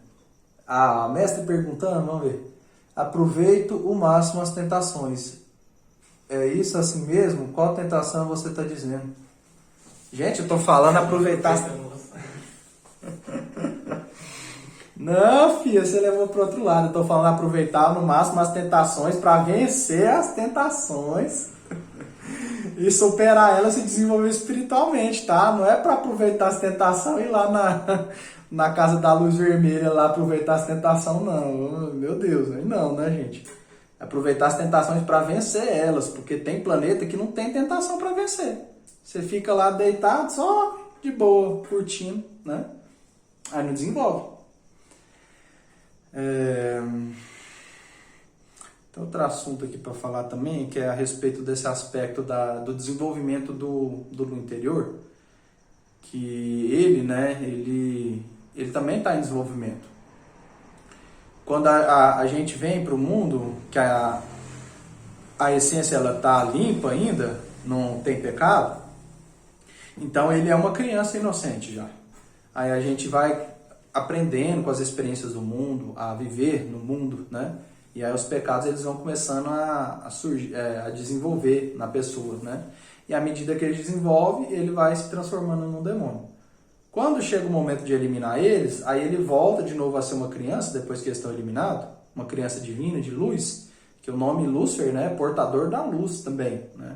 Mestre perguntando, vamos ver. Aproveito o máximo as tentações. É isso assim mesmo? Qual tentação você está dizendo? Gente, eu tô falando aproveitar as... Não, filha, você levou para outro lado. Eu tô falando aproveitar no máximo as tentações para vencer as tentações e superar elas e se desenvolver espiritualmente, tá? Não é para aproveitar as tentações e ir lá na casa da luz vermelha lá aproveitar as tentações, não. Meu Deus, não, né, gente? Aproveitar as tentações para vencer elas, porque tem planeta que não tem tentação para vencer. Você fica lá deitado só de boa, curtindo, né? Aí não desenvolve. Tem outro assunto aqui para falar também, que é a respeito desse aspecto do desenvolvimento do interior, que ele, né, ele também está em desenvolvimento. Quando a gente vem para o mundo, que a essência ela está limpa ainda, não tem pecado, então ele é uma criança inocente já. Aí a gente vai aprendendo com as experiências do mundo, a viver no mundo, né? E aí os pecados eles vão começando a surgir, a desenvolver na pessoa, né? E à medida que ele desenvolve, ele vai se transformando num demônio. Quando chega o momento de eliminar eles, aí ele volta de novo a ser uma criança, depois que eles estão eliminados, uma criança divina, de luz, que o nome Lúcifer, né, é portador da luz também, né?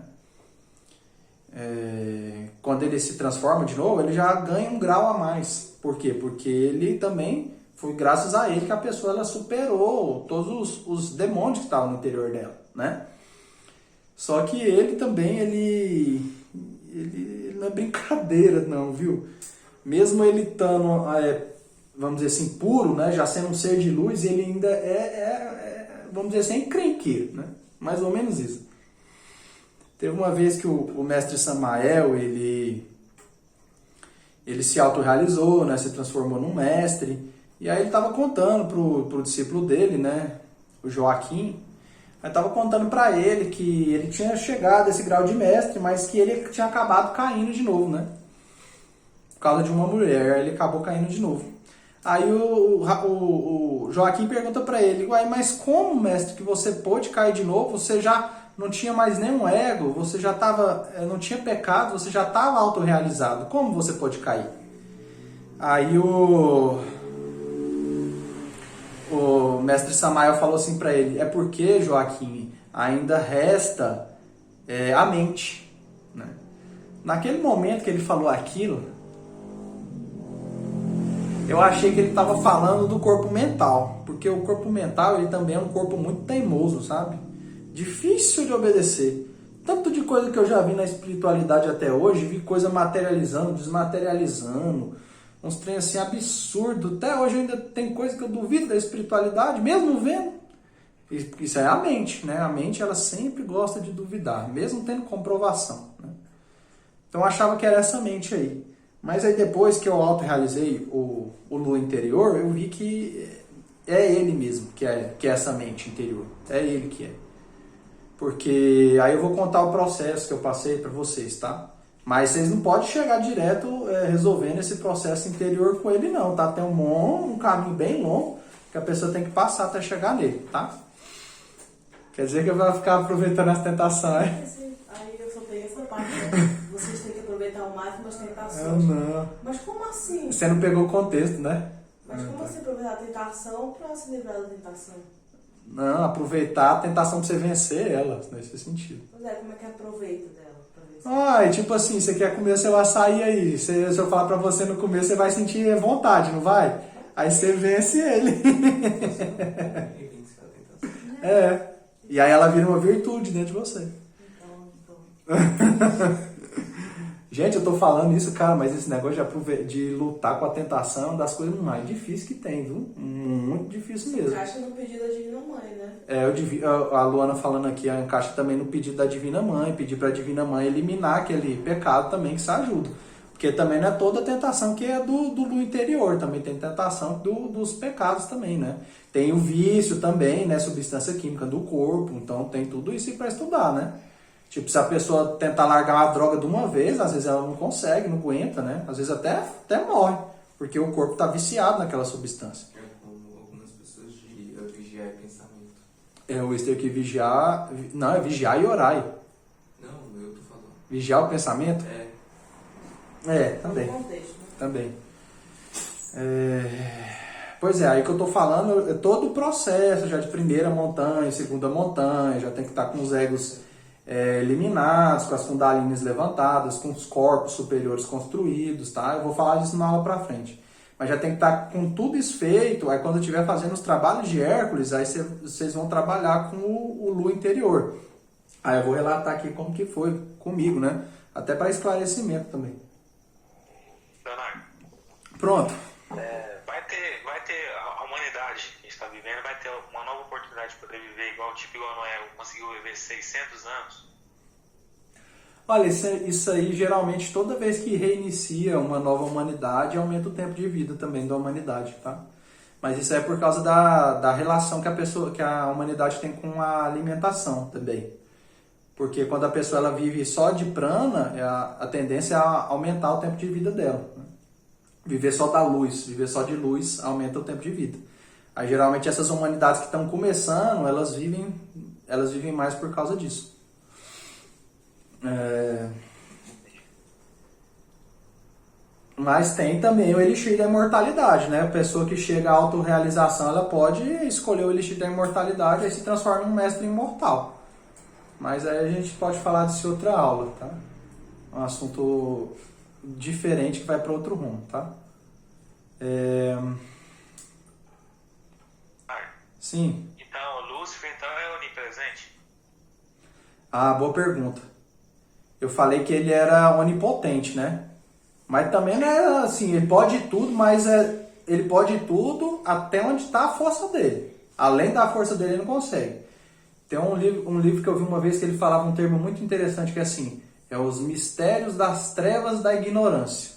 Quando ele se transforma de novo, ele já ganha um grau a mais. Por quê? Porque ele também, foi graças a ele que a pessoa ela superou todos os demônios que estavam no interior dela, né? Só que ele também, ele não é brincadeira não, viu? Mesmo ele estando, vamos dizer assim, puro, né? Já sendo um ser de luz, ele ainda vamos dizer assim, encrenqueiro, né? Mais ou menos isso. Teve uma vez que o mestre Samael, ele se autorrealizou, né? Se transformou num mestre. E aí ele estava contando pro discípulo dele, né? O Joaquim. Ele estava contando para ele que ele tinha chegado a esse grau de mestre, mas que ele tinha acabado caindo de novo, né? Por causa de uma mulher, ele acabou caindo de novo. Aí o Joaquim pergunta para ele, mas como, mestre, que você pôde cair de novo? Você já não tinha mais nenhum ego, você já não tinha pecado, você já estava autorrealizado. Como você pôde cair? Aí o mestre Samael falou assim para ele, é porque, Joaquim, ainda resta a mente, né? Naquele momento que ele falou aquilo, eu achei que ele estava falando do corpo mental, porque o corpo mental ele também é um corpo muito teimoso, sabe? Difícil de obedecer. Tanto de coisa que eu já vi na espiritualidade até hoje, vi coisa materializando, desmaterializando, uns trem assim absurdo. Até hoje ainda tem coisa que eu duvido da espiritualidade, mesmo vendo. Isso é a mente, né? A mente ela sempre gosta de duvidar, mesmo tendo comprovação, né? Então eu achava que era essa mente aí. Mas aí depois que eu auto-realizei o Lu interior, eu vi que é ele mesmo que é essa mente interior. É ele que é. Porque aí eu vou contar o processo que eu passei para vocês, tá? Mas vocês não podem chegar direto resolvendo esse processo interior com ele não, tá? Tem um caminho bem longo que a pessoa tem que passar até chegar nele, tá? Quer dizer que eu vou ficar aproveitando as tentações. Aí eu só tenho essa parte, né? Vocês têm que aproveitar ao máximo as tentações. Eu não. Mas como assim? Você não pegou o contexto, né? Mas como assim aproveitar a tentação para se livrar da tentação? Não, aproveitar a tentação pra você vencer ela, nesse sentido. Pois é, como é que aproveita dela pra vencer? Ah, tipo assim, você quer comer seu açaí aí. Se eu falar pra você no comer, você vai sentir vontade, não vai? Aí você vence ele. É. E aí ela vira uma virtude dentro de você. Então. Gente, eu tô falando isso, cara, mas esse negócio de lutar com a tentação é uma das coisas mais difíceis que tem, viu? Muito difícil mesmo. Encaixa no pedido da Divina Mãe, né? A Luana falando aqui, encaixa também no pedido da Divina Mãe, pedir pra Divina Mãe eliminar aquele pecado também, que isso ajuda. Porque também não é toda tentação que é do interior, também tem tentação dos pecados também, né? Tem o vício também, né? Substância química do corpo, então tem tudo isso aí pra estudar, né? Tipo, se a pessoa tentar largar uma droga de uma vez, às vezes ela não consegue, não aguenta, né? Às vezes até morre, porque o corpo está viciado naquela substância. É como algumas pessoas diriam, vigiar pensamento. É o ter que vigiar... Não, é vigiar e orar. Não, eu tô falando. Vigiar o pensamento? Também. No contexto, né? Também. Pois é, aí que eu tô falando, é todo o processo, já de primeira montanha, segunda montanha, já tem que estar com os egos eliminados, com as kundalinis levantadas, com os corpos superiores construídos, tá? Eu vou falar disso na aula pra frente. Mas já tem que estar com tudo isso feito, aí quando eu estiver fazendo os trabalhos de Hércules, aí vocês vão trabalhar com o Lu interior. Aí eu vou relatar aqui como que foi comigo, né? Até para esclarecimento também. Leonardo. Pronto. Vai ter a humanidade que a gente está vivendo, vai ter uma nova oportunidade de poder viver igual Noé conseguiu viver 600 anos. Olha, isso aí geralmente toda vez que reinicia uma nova humanidade, aumenta o tempo de vida também da humanidade, tá? Mas isso é por causa da relação que a humanidade tem com a alimentação também. Porque quando a pessoa ela vive só de prana, a tendência é aumentar o tempo de vida dela, né? Viver só da luz, viver só de luz aumenta o tempo de vida. Aí geralmente essas humanidades que estão começando, elas vivem mais por causa disso. Mas tem também o elixir da imortalidade, né? A pessoa que chega à autorrealização, ela pode escolher o elixir da imortalidade e se transforma em um mestre imortal. Mas aí a gente pode falar disso em outra aula, tá? Um assunto diferente que vai para outro rumo, tá? Sim. Então, Lúcifer então é onipresente? Ah, boa pergunta. Eu falei que ele era onipotente, né? Mas também não é assim, ele pode tudo, mas ele pode tudo até onde está a força dele. Além da força dele, ele não consegue. Tem um livro que eu vi uma vez que ele falava um termo muito interessante que é assim, é os mistérios das trevas da ignorância.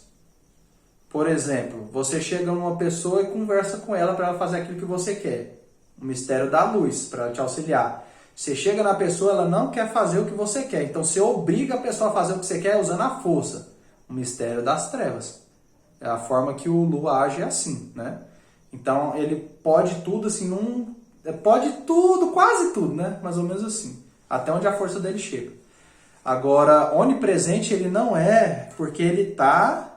Por exemplo, você chega numa pessoa e conversa com ela para ela fazer aquilo que você quer. O mistério da luz, para te auxiliar. Você chega na pessoa, ela não quer fazer o que você quer. Então você obriga a pessoa a fazer o que você quer usando a força. O mistério das trevas. É a forma que o Lu age assim, né? Então ele pode tudo assim, pode tudo, quase tudo, né? Mais ou menos assim. Até onde a força dele chega. Agora, onipresente ele não é, porque ele tá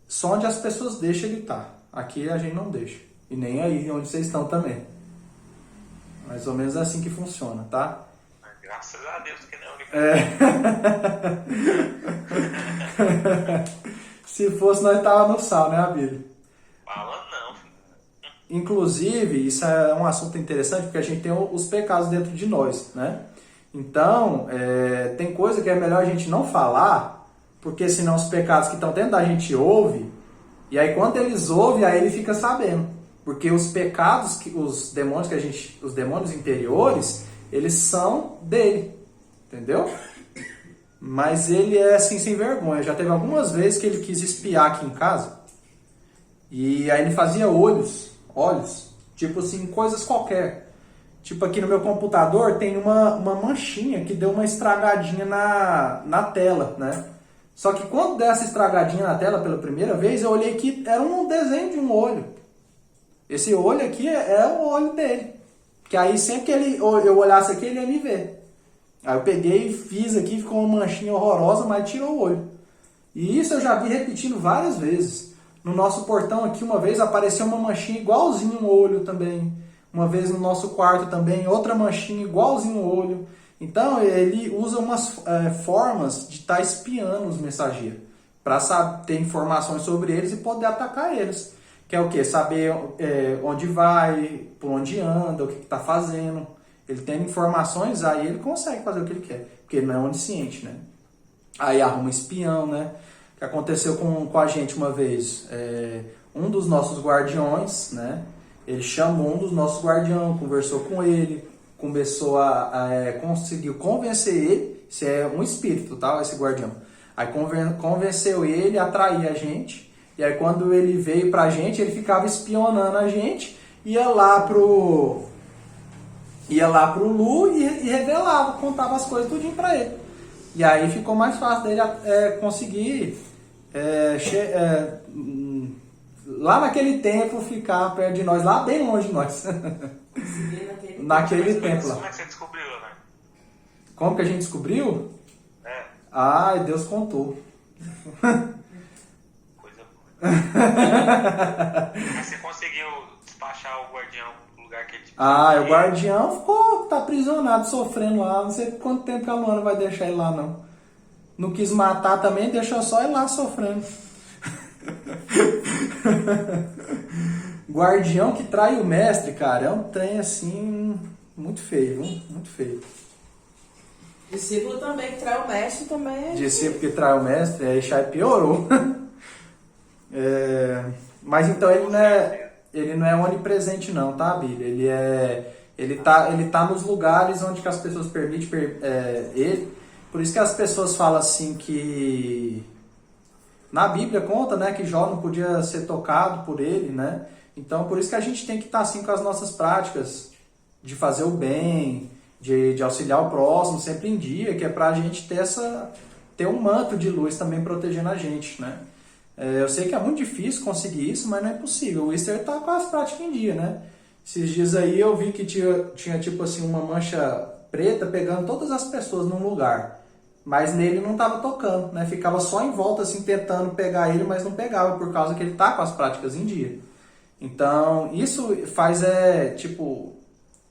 só onde as pessoas deixam ele tá. Aqui a gente não deixa. E nem aí onde vocês estão também. Mais ou menos assim que funciona, tá? Graças a Deus que não é onipresente. Se fosse, nós tava no sal, né, Abílio? Fala não. Inclusive, isso é um assunto interessante, porque a gente tem os pecados dentro de nós, né? Então, tem coisa que é melhor a gente não falar, porque senão os pecados que estão dentro da gente ouvem, e aí quando eles ouvem, aí ele fica sabendo. Porque os pecados, os demônios interiores, eles são dele, entendeu? Mas ele é assim, sem vergonha. Já teve algumas vezes que ele quis espiar aqui em casa. E aí ele fazia olhos, tipo assim, coisas qualquer. Tipo aqui no meu computador tem uma manchinha que deu uma estragadinha na tela, né? Só que quando deu essa estragadinha na tela pela primeira vez, eu olhei que era um desenho de um olho. Esse olho aqui é o olho dele. Que aí sempre que eu olhasse aqui, ele ia me ver. Aí eu peguei e fiz aqui, ficou uma manchinha horrorosa, mas tirou o olho. E isso eu já vi repetindo várias vezes. No nosso portão aqui, uma vez apareceu uma manchinha igualzinho um olho também. Uma vez no nosso quarto também, outra manchinha igualzinho um olho. Então ele usa umas formas de estar espiando os mensageiros. Para ter informações sobre eles e poder atacar eles. Que é o quê? Saber onde vai, por onde anda, o que está fazendo. Ele tem informações, aí ele consegue fazer o que ele quer. Porque ele não é onisciente, né? Aí arruma espião, né? O que aconteceu com a gente uma vez? Um dos nossos guardiões, né? Ele chamou um dos nossos guardiões, conversou com ele, começou conseguiu convencer ele, isso é um espírito, tá? Esse guardião. Aí convenceu ele a trair a gente. E aí quando ele veio pra gente, ele ficava espionando a gente, ia lá pro Lu e revelava, contava as coisas tudinho pra ele. E aí ficou mais fácil dele conseguir lá naquele templo ficar perto de nós, lá bem longe de nós. Naquele templo lá. Como é que você descobriu, né? Como que a gente descobriu? Deus contou. Coisa boa. Mas você conseguiu despachar o guardião pro lugar que ele te... O guardião tá aprisionado, sofrendo lá. Não sei quanto tempo que a Luana vai deixar ele lá, não. Não quis matar também, deixou só ele lá sofrendo. Guardião que trai o mestre, cara, é um trem assim, muito feio, viu? Muito feio. Discípulo também que trai o mestre também. Discípulo que trai o mestre, aí já piorou. Mas então ele não é onipresente não, tá, Bíblia? Ele tá nos lugares onde que as pessoas permitem ele. Por isso que as pessoas falam assim que na Bíblia conta, né, que Jó não podia ser tocado por ele, né? Então por isso que a gente tem que estar assim com as nossas práticas de fazer o bem, de auxiliar o próximo sempre em dia, que é pra gente ter um manto de luz também protegendo a gente, né? Eu sei que é muito difícil conseguir isso, mas não é possível. O Easter tá com as práticas em dia, né? Esses dias aí eu vi que tinha tipo assim uma mancha preta pegando todas as pessoas num lugar. Mas nele não estava tocando, né? Ficava só em volta assim tentando pegar ele, mas não pegava por causa que ele tá com as práticas em dia. Então, isso faz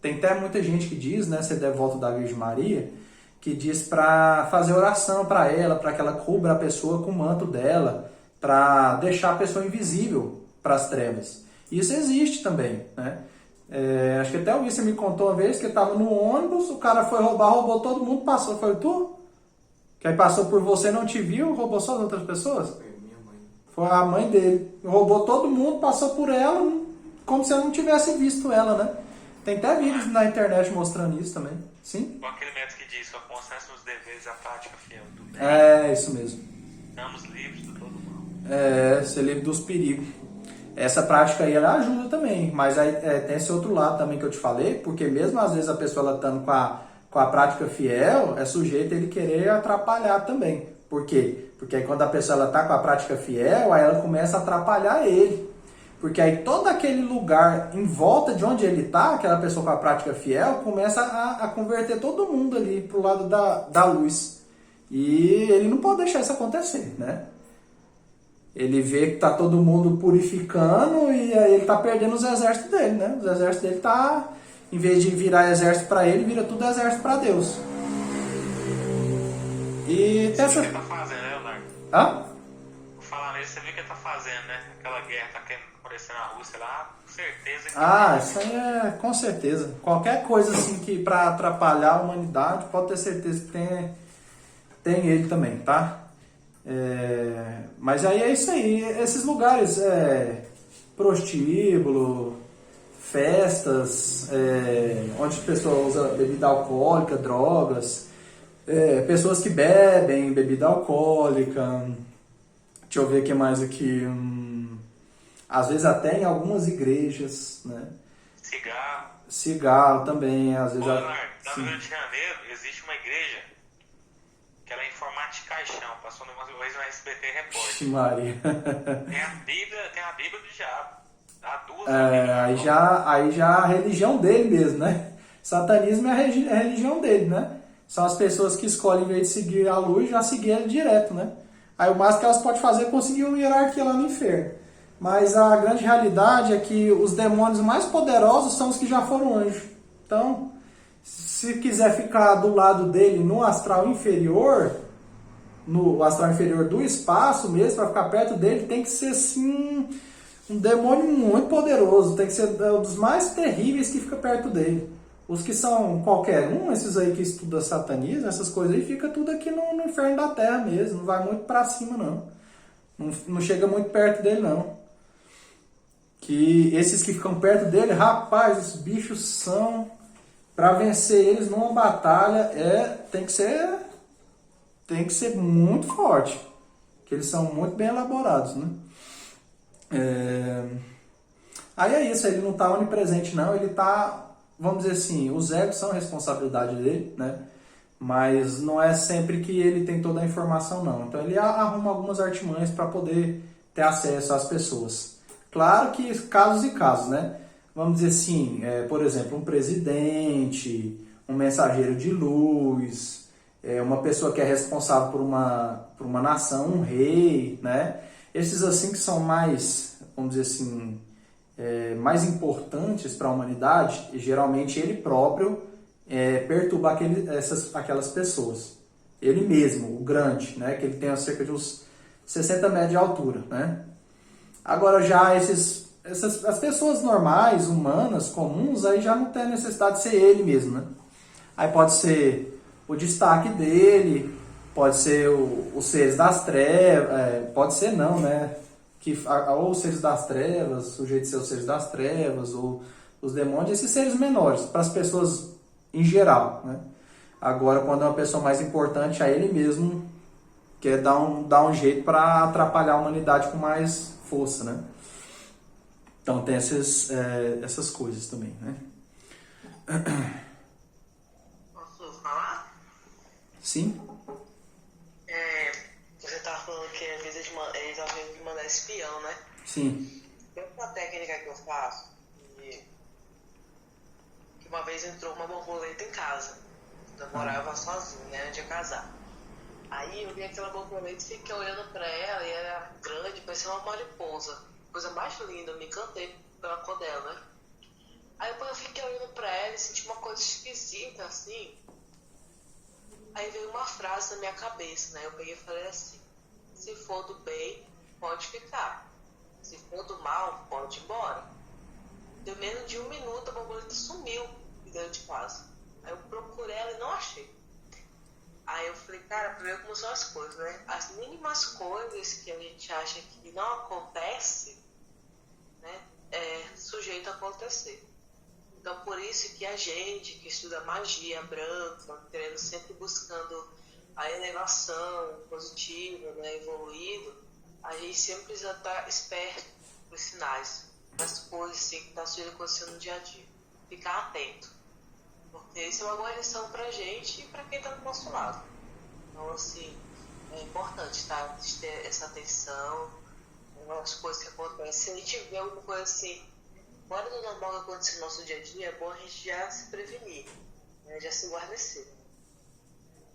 tem até muita gente que diz, né, ser devoto da Virgem Maria, que diz para fazer oração para ela, para que ela cubra a pessoa com o manto dela, para deixar a pessoa invisível para as trevas. Isso existe também, né? Acho que até o Wilson me contou uma vez que estava no ônibus, o cara foi roubar, roubou todo mundo, passou. Foi tu? Que aí passou por você, não te viu, roubou só as outras pessoas? Foi minha mãe. Foi a mãe dele. Roubou todo mundo, passou por ela, como se eu não tivesse visto ela, né? Tem até vídeos na internet mostrando isso também. Sim? Com aquele método que diz, a consciência nos deveres e a prática fiel do bem. Isso mesmo. Estamos livres de todo mal. Ser livre dos perigos. Essa prática aí, ela ajuda também. Mas aí tem esse outro lado também que eu te falei, porque mesmo às vezes a pessoa ela estando com a prática fiel, é sujeito a ele querer atrapalhar também. Por quê? Porque aí quando a pessoa ela está com a prática fiel, aí ela começa a atrapalhar ele. Porque aí todo aquele lugar em volta de onde ele está, aquela pessoa com a prática fiel, começa a converter todo mundo ali pro lado da luz. E ele não pode deixar isso acontecer, né? Ele vê que tá todo mundo purificando e aí ele tá perdendo os exércitos dele, né? Os exércitos dele tá, em vez de virar exército para ele, vira tudo exército para Deus. E Você viu o que ele tá fazendo, né, Leonardo? Hã? Por falar nisso, você viu o que ele tá fazendo, né? Aquela guerra tá querendo aparecer na Rússia lá, com certeza que... Isso aí é com certeza. Qualquer coisa assim que para atrapalhar a humanidade, pode ter certeza que tem ele também, tá? Mas aí é isso aí. Esses lugares, prostíbulo, festas, onde a pessoa usa bebida alcoólica, drogas, pessoas que bebem bebida alcoólica. Deixa eu ver o que mais aqui. Às vezes até em algumas igrejas, né? Cigarro também, às vezes. Leonardo, lá no Rio de Janeiro existe uma igreja que ela é em formato de caixão. Passou uma vez no SBT Repórter. Maria. Tem a Bíblia do diabo. Há duas aí já a religião dele mesmo, né? Satanismo é a religião dele, né? São as pessoas que escolhem, em vez de seguir a luz, já seguir ele direto, né? Aí o máximo que elas podem fazer é conseguir uma hierarquia lá no inferno. Mas a grande realidade é que os demônios mais poderosos são os que já foram anjos. Então, se quiser ficar do lado dele no astral inferior, no astral inferior do espaço mesmo, para ficar perto dele, tem que ser assim um demônio muito poderoso. Tem que ser um dos mais terríveis que fica perto dele. Os que são qualquer um, esses aí que estudam satanismo, essas coisas aí, fica tudo aqui no inferno da terra mesmo. Não vai muito para cima, não. Não chega muito perto dele, não. Que esses que ficam perto dele, rapaz, os bichos são... Para vencer eles numa batalha, tem que ser muito forte. Que eles são muito bem elaborados, né? Aí é isso, ele não está onipresente, não. Ele está... Vamos dizer assim, os egos são responsabilidade dele, né? Mas não é sempre que ele tem toda a informação, não. Então ele arruma algumas artimanhas para poder ter acesso às pessoas. Claro que casos e casos, né? Vamos dizer assim, por exemplo, um presidente, um mensageiro de luz, uma pessoa que é responsável por uma nação, um rei, né? Esses assim que são mais, vamos dizer assim... mais importantes para a humanidade, e geralmente ele próprio perturba aquelas pessoas. Ele mesmo, o grande, né, que ele tem cerca de uns 60 metros de altura. Né? Agora já as pessoas normais, humanas, comuns, aí já não tem a necessidade de ser ele mesmo. Né? Aí pode ser o destaque dele, pode ser os seres das trevas, pode ser não, né? Ou os seres das trevas, sujeito a ser os seres das trevas, ou os demônios, esses seres menores, para as pessoas em geral. Né? Agora, quando é uma pessoa mais importante, aí ele mesmo quer dar um jeito para atrapalhar a humanidade com mais força. Né? Então tem essas coisas também. Né? Posso falar? Sim. Você estava falando que às vezes eles alguém mandar espião, né? Sim. Tem uma técnica que eu faço que uma vez entrou uma borboleta em casa. Eu morava sozinha, né, antes de casar. Aí eu vi aquela borboleta e fiquei olhando pra ela e era grande, parecia uma mariposa. Coisa mais linda, eu me encantei pela cor dela, né? Aí depois eu fiquei olhando pra ela e senti uma coisa esquisita, assim. Aí veio uma frase na minha cabeça, né? Eu peguei e falei assim: se for do bem, pode ficar. Se for do mal, pode ir embora. Deu menos de 1 minuto, a borboleta sumiu dentro de casa. Aí eu procurei ela e não achei. Aí eu falei, cara, pra ver como são as coisas, né? As mínimas coisas que a gente acha que não acontece, né? É sujeito a acontecer. Então, por isso que a gente que estuda magia branca, querendo sempre buscando a elevação positiva, né, evoluído, a gente sempre precisa estar esperto nos sinais, nas coisas assim, que estão acontecendo no dia a dia. Ficar atento. Porque isso é uma boa lição pra gente e pra quem está do nosso lado. Então, assim, é importante, tá? Ter essa atenção nas coisas que acontecem. Se a gente vê alguma coisa assim, fora do normal que acontece no nosso dia a dia, é bom a gente já se prevenir, né? Já se guarnecer.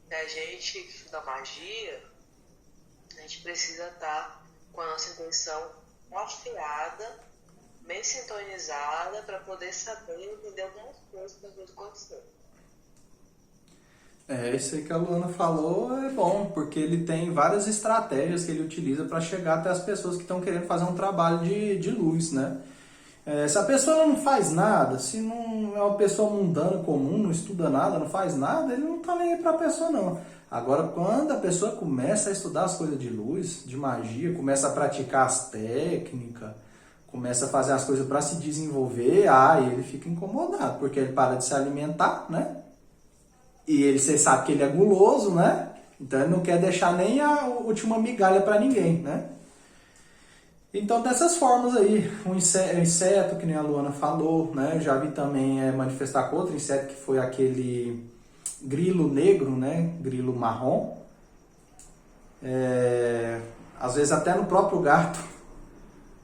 E a gente que estuda magia, a gente precisa estar com a nossa intenção afiada, bem sintonizada, para poder saber e entender algumas coisas que estão acontecendo. Isso aí que a Luana falou é bom, porque ele tem várias estratégias que ele utiliza para chegar até as pessoas que estão querendo fazer um trabalho de luz, né? Se a pessoa não faz nada, se não é uma pessoa mundana, comum, não estuda nada, não faz nada, ele não está nem aí para a pessoa, não. Agora, quando a pessoa começa a estudar as coisas de luz, de magia, começa a praticar as técnicas, começa a fazer as coisas para se desenvolver, aí ele fica incomodado, porque ele para de se alimentar, né? E você sabe que ele é guloso, né? Então ele não quer deixar nem a última migalha para ninguém, né? Então dessas formas aí, um inseto, que nem a Luana falou, né? Eu já vi também manifestar com outro inseto, que foi aquele grilo negro, né? Grilo marrom. Às vezes até no próprio gato.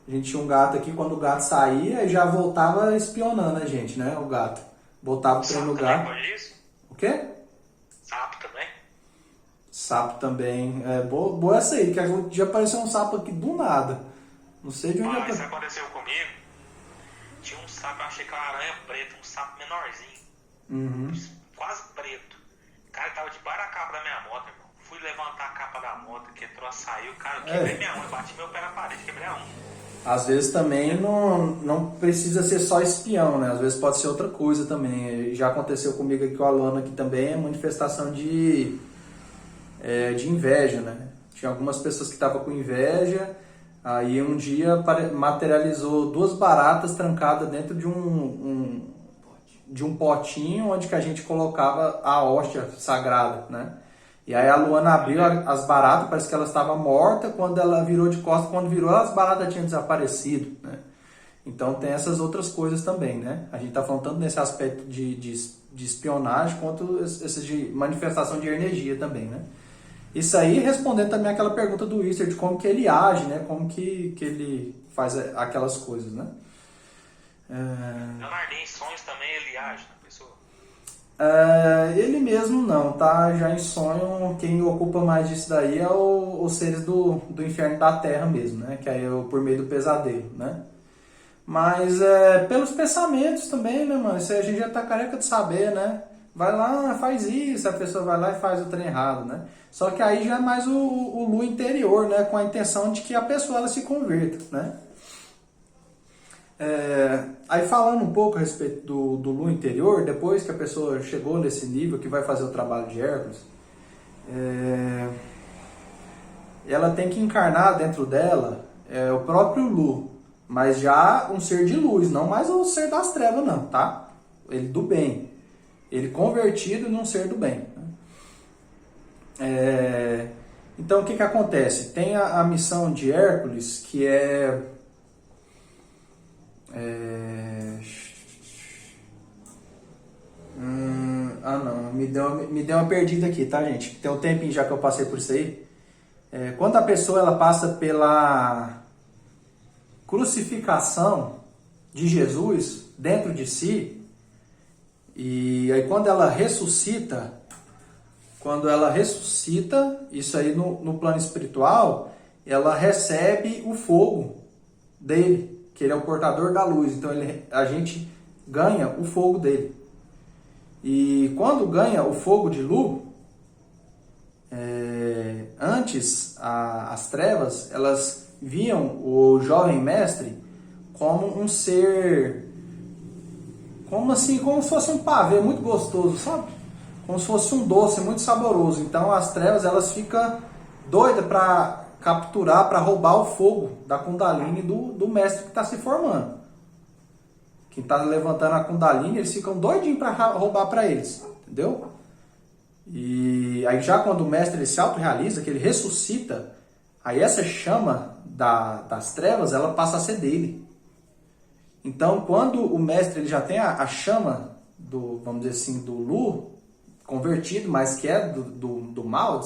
A gente tinha um gato aqui, quando o gato saía, já voltava espionando a gente, né? O gato. Botava o trem no gato. O quê? Sapo também? Sapo também. Boa essa aí, que já apareceu um sapo aqui do nada. Não sei de onde Mas isso aconteceu comigo. Tinha um sapo, eu achei que era uma aranha preta, um sapo menorzinho. Quase preto. O cara tava debaixo da capa da minha moto, irmão. Fui levantar a capa da moto, que entrou, saiu, cara, eu quebrei minha unha, bati meu pé na parede, quebrei a unha. Às vezes também não precisa ser só espião, né? Às vezes pode ser outra coisa também. Já aconteceu comigo aqui com a Luana, que também é manifestação de inveja, né? Tinha algumas pessoas que estavam com inveja, aí um dia materializou 2 baratas trancadas dentro de um potinho onde que a gente colocava a hóstia sagrada, né? E aí a Luana abriu as baratas, parece que ela estava morta, quando ela virou de costas, quando virou as baratas tinham desaparecido, né? Então tem essas outras coisas também, né? A gente está falando tanto nesse aspecto de espionagem, quanto esse de manifestação de energia também, né? Isso aí respondendo também aquela pergunta do Easter, de como que ele age, né? Como que ele faz aquelas coisas, né? Leonardo, em sonhos também ele age na pessoa? Ele mesmo não, tá? Já em sonho, quem ocupa mais disso daí é os seres do inferno da terra mesmo, né? Que aí é por meio do pesadelo, né? Mas pelos pensamentos também, né, mano? Isso aí a gente já tá careca de saber, né? Vai lá, faz isso, a pessoa vai lá e faz o trem errado, né? Só que aí já é mais o Lu interior, né? Com a intenção de que a pessoa ela se converta, né? Aí falando um pouco a respeito do Lu interior, depois que a pessoa chegou nesse nível que vai fazer o trabalho de Hércules, ela tem que encarnar dentro dela o próprio Lu, mas já um ser de luz, não mais o ser das trevas não, tá? Ele do bem, ele convertido num ser do bem. Então o que acontece? Tem a missão de Hércules, que não, me deu uma perdida aqui, tá, gente? Tem um tempinho já que eu passei por isso aí. Quando a pessoa ela passa pela crucificação de Jesus dentro de si, e aí quando ela ressuscita, isso aí no plano espiritual, ela recebe o fogo dele, que ele é o portador da luz, então a gente ganha o fogo dele. E quando ganha o fogo de Lu, antes as trevas, elas viam o jovem mestre como um ser, como se fosse um pavê muito gostoso, sabe? Como se fosse um doce muito saboroso. Então as trevas elas ficam doidas para capturar, para roubar o fogo da Kundalini do mestre que está se formando. Quem está levantando a Kundalini, eles ficam doidinhos para roubar para eles, entendeu? E aí já quando o mestre ele se autorrealiza, que ele ressuscita, aí essa chama das trevas, ela passa a ser dele. Então quando o mestre ele já tem a chama vamos dizer assim, do Lu convertido, mas que é do mal,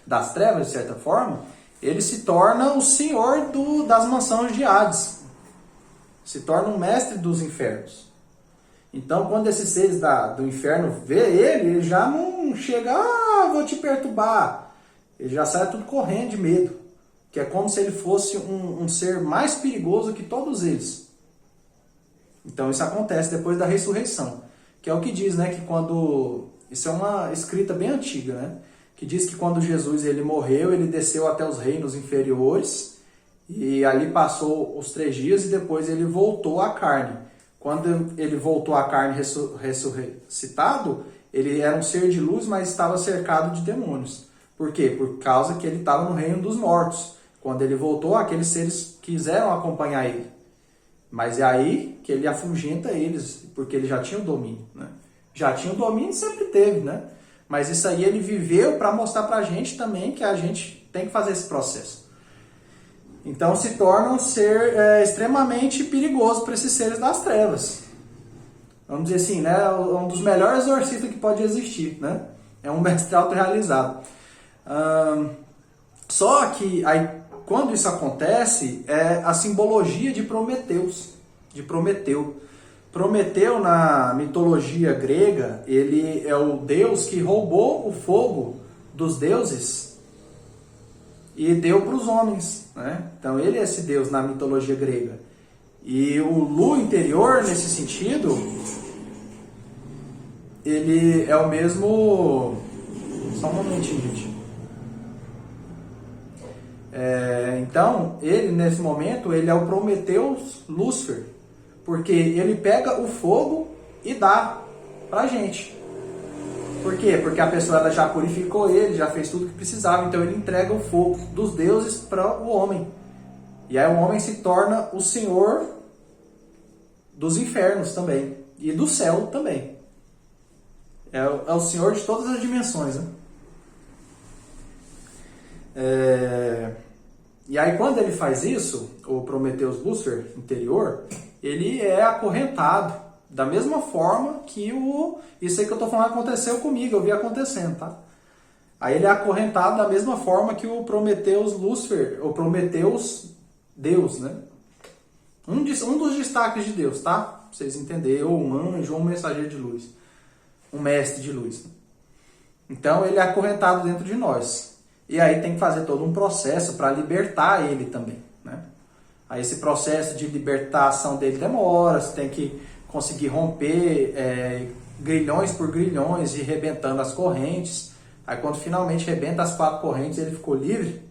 das trevas de certa forma, ele se torna o senhor das mansões de Hades. Se torna um mestre dos infernos. Então, quando esses seres do inferno vê ele já não chega, vou te perturbar. Ele já sai tudo correndo de medo. Que é como se ele fosse um ser mais perigoso que todos eles. Então, isso acontece depois da ressurreição. Que é o que diz, né? Que quando... Isso é uma escrita bem antiga, né? Que diz que quando Jesus ele morreu, ele desceu até os reinos inferiores e ali passou os 3 dias e depois ele voltou à carne. Quando ele voltou à carne ressuscitado, ele era um ser de luz, mas estava cercado de demônios. Por quê? Por causa que ele estava no reino dos mortos. Quando ele voltou, aqueles seres quiseram acompanhar ele. Mas é aí que ele afugenta eles, porque ele já tinha o domínio, né? Já tinha o domínio e sempre teve, né? Mas isso aí ele viveu para mostrar para a gente também que a gente tem que fazer esse processo. Então se torna um ser extremamente perigoso para esses seres das trevas. Vamos dizer assim, né? Um dos melhores exorcistas que pode existir, né? É um mestre autorrealizado. Só que aí, quando isso acontece, é a simbologia de Prometeu. Prometeu, na mitologia grega, ele é o deus que roubou o fogo dos deuses e deu para os homens, né? Então ele é esse deus na mitologia grega. E o Lu interior, nesse sentido, ele é o mesmo... Só um momentinho, gente. Então, ele, nesse momento, ele é o Prometeus Lúcifer. Porque ele pega o fogo e dá pra gente. Por quê? Porque a pessoa ela já purificou ele, já fez tudo o que precisava. Então ele entrega o fogo dos deuses para o homem. E aí o homem se torna o senhor dos infernos também. E do céu também. É o senhor de todas as dimensões, né? E aí quando ele faz isso, o Prometeus Lúcifer interior, ele é acorrentado da mesma forma que isso aí que eu estou falando aconteceu comigo, eu vi acontecendo, tá? Aí ele é acorrentado da mesma forma que o Prometeus Lúcifer, o Prometeus Deus, né? Um dos destaques de Deus, tá? Pra vocês entenderem, ou um anjo, ou um mensageiro de luz, um mestre de luz. Então ele é acorrentado dentro de nós. E aí tem que fazer todo um processo para libertar ele também, né? Aí esse processo de libertação dele demora, você tem que conseguir romper grilhões por grilhões e rebentando as correntes. Aí quando finalmente rebenta as 4 correntes, ele ficou livre.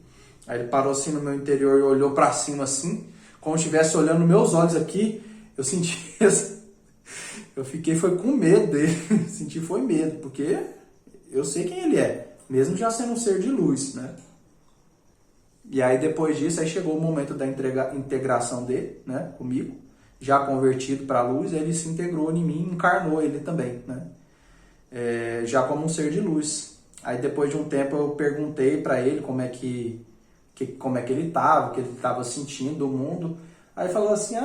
Aí ele parou assim no meu interior e olhou para cima assim, como se estivesse olhando nos meus olhos aqui. Eu senti, eu fiquei foi com medo dele, senti foi medo, porque eu sei quem ele é. Mesmo já sendo um ser de luz, né? E aí depois disso, aí chegou o momento da integração dele, né? Comigo, já convertido para a luz, ele se integrou em mim, encarnou ele também, né? Já como um ser de luz. Aí depois de um tempo eu perguntei para ele como é que ele estava, o que ele estava sentindo do mundo. Aí ele falou assim,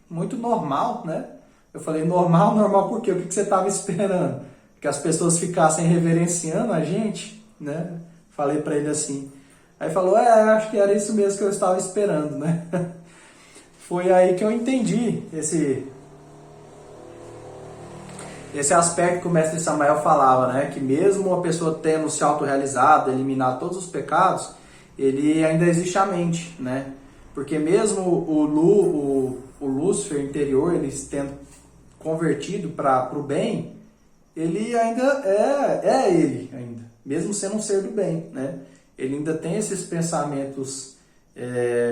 muito normal, né? Eu falei, normal por quê? O que você estava esperando? Que as pessoas ficassem reverenciando a gente, né? Falei para ele assim. Aí falou, acho que era isso mesmo que eu estava esperando, né? Foi aí que eu entendi esse aspecto que o mestre Samael falava, né? Que mesmo a pessoa tendo se autorrealizado, eliminado todos os pecados, ele ainda existe a mente, né? Porque mesmo o Lúcifer interior, ele tendo convertido para o bem, ele ainda é ele, ainda, mesmo sendo um ser do bem, né? Ele ainda tem esses pensamentos,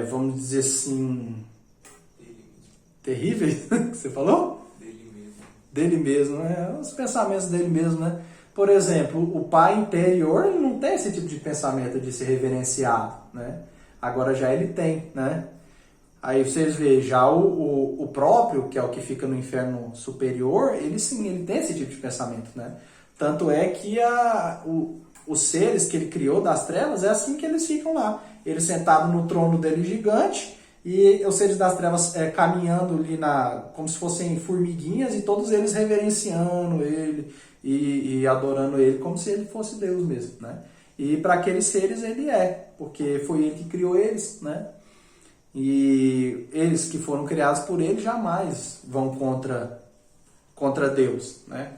vamos dizer assim, terríveis, que você falou? Dele mesmo, né? Os pensamentos dele mesmo, né? Por exemplo, o pai interior, ele não tem esse tipo de pensamento de ser reverenciado, né? Agora já ele tem, né? Aí vocês veem, já o próprio, que é o que fica no inferno superior, ele sim, ele tem esse tipo de pensamento, né? Tanto é que os seres que ele criou das trevas, é assim que eles ficam lá. Ele sentado no trono dele gigante, e os seres das trevas caminhando ali como se fossem formiguinhas, e todos eles reverenciando ele e adorando ele, como se ele fosse Deus mesmo, né? E para aqueles seres ele porque foi ele que criou eles, né? E eles que foram criados por ele jamais vão contra Deus, né?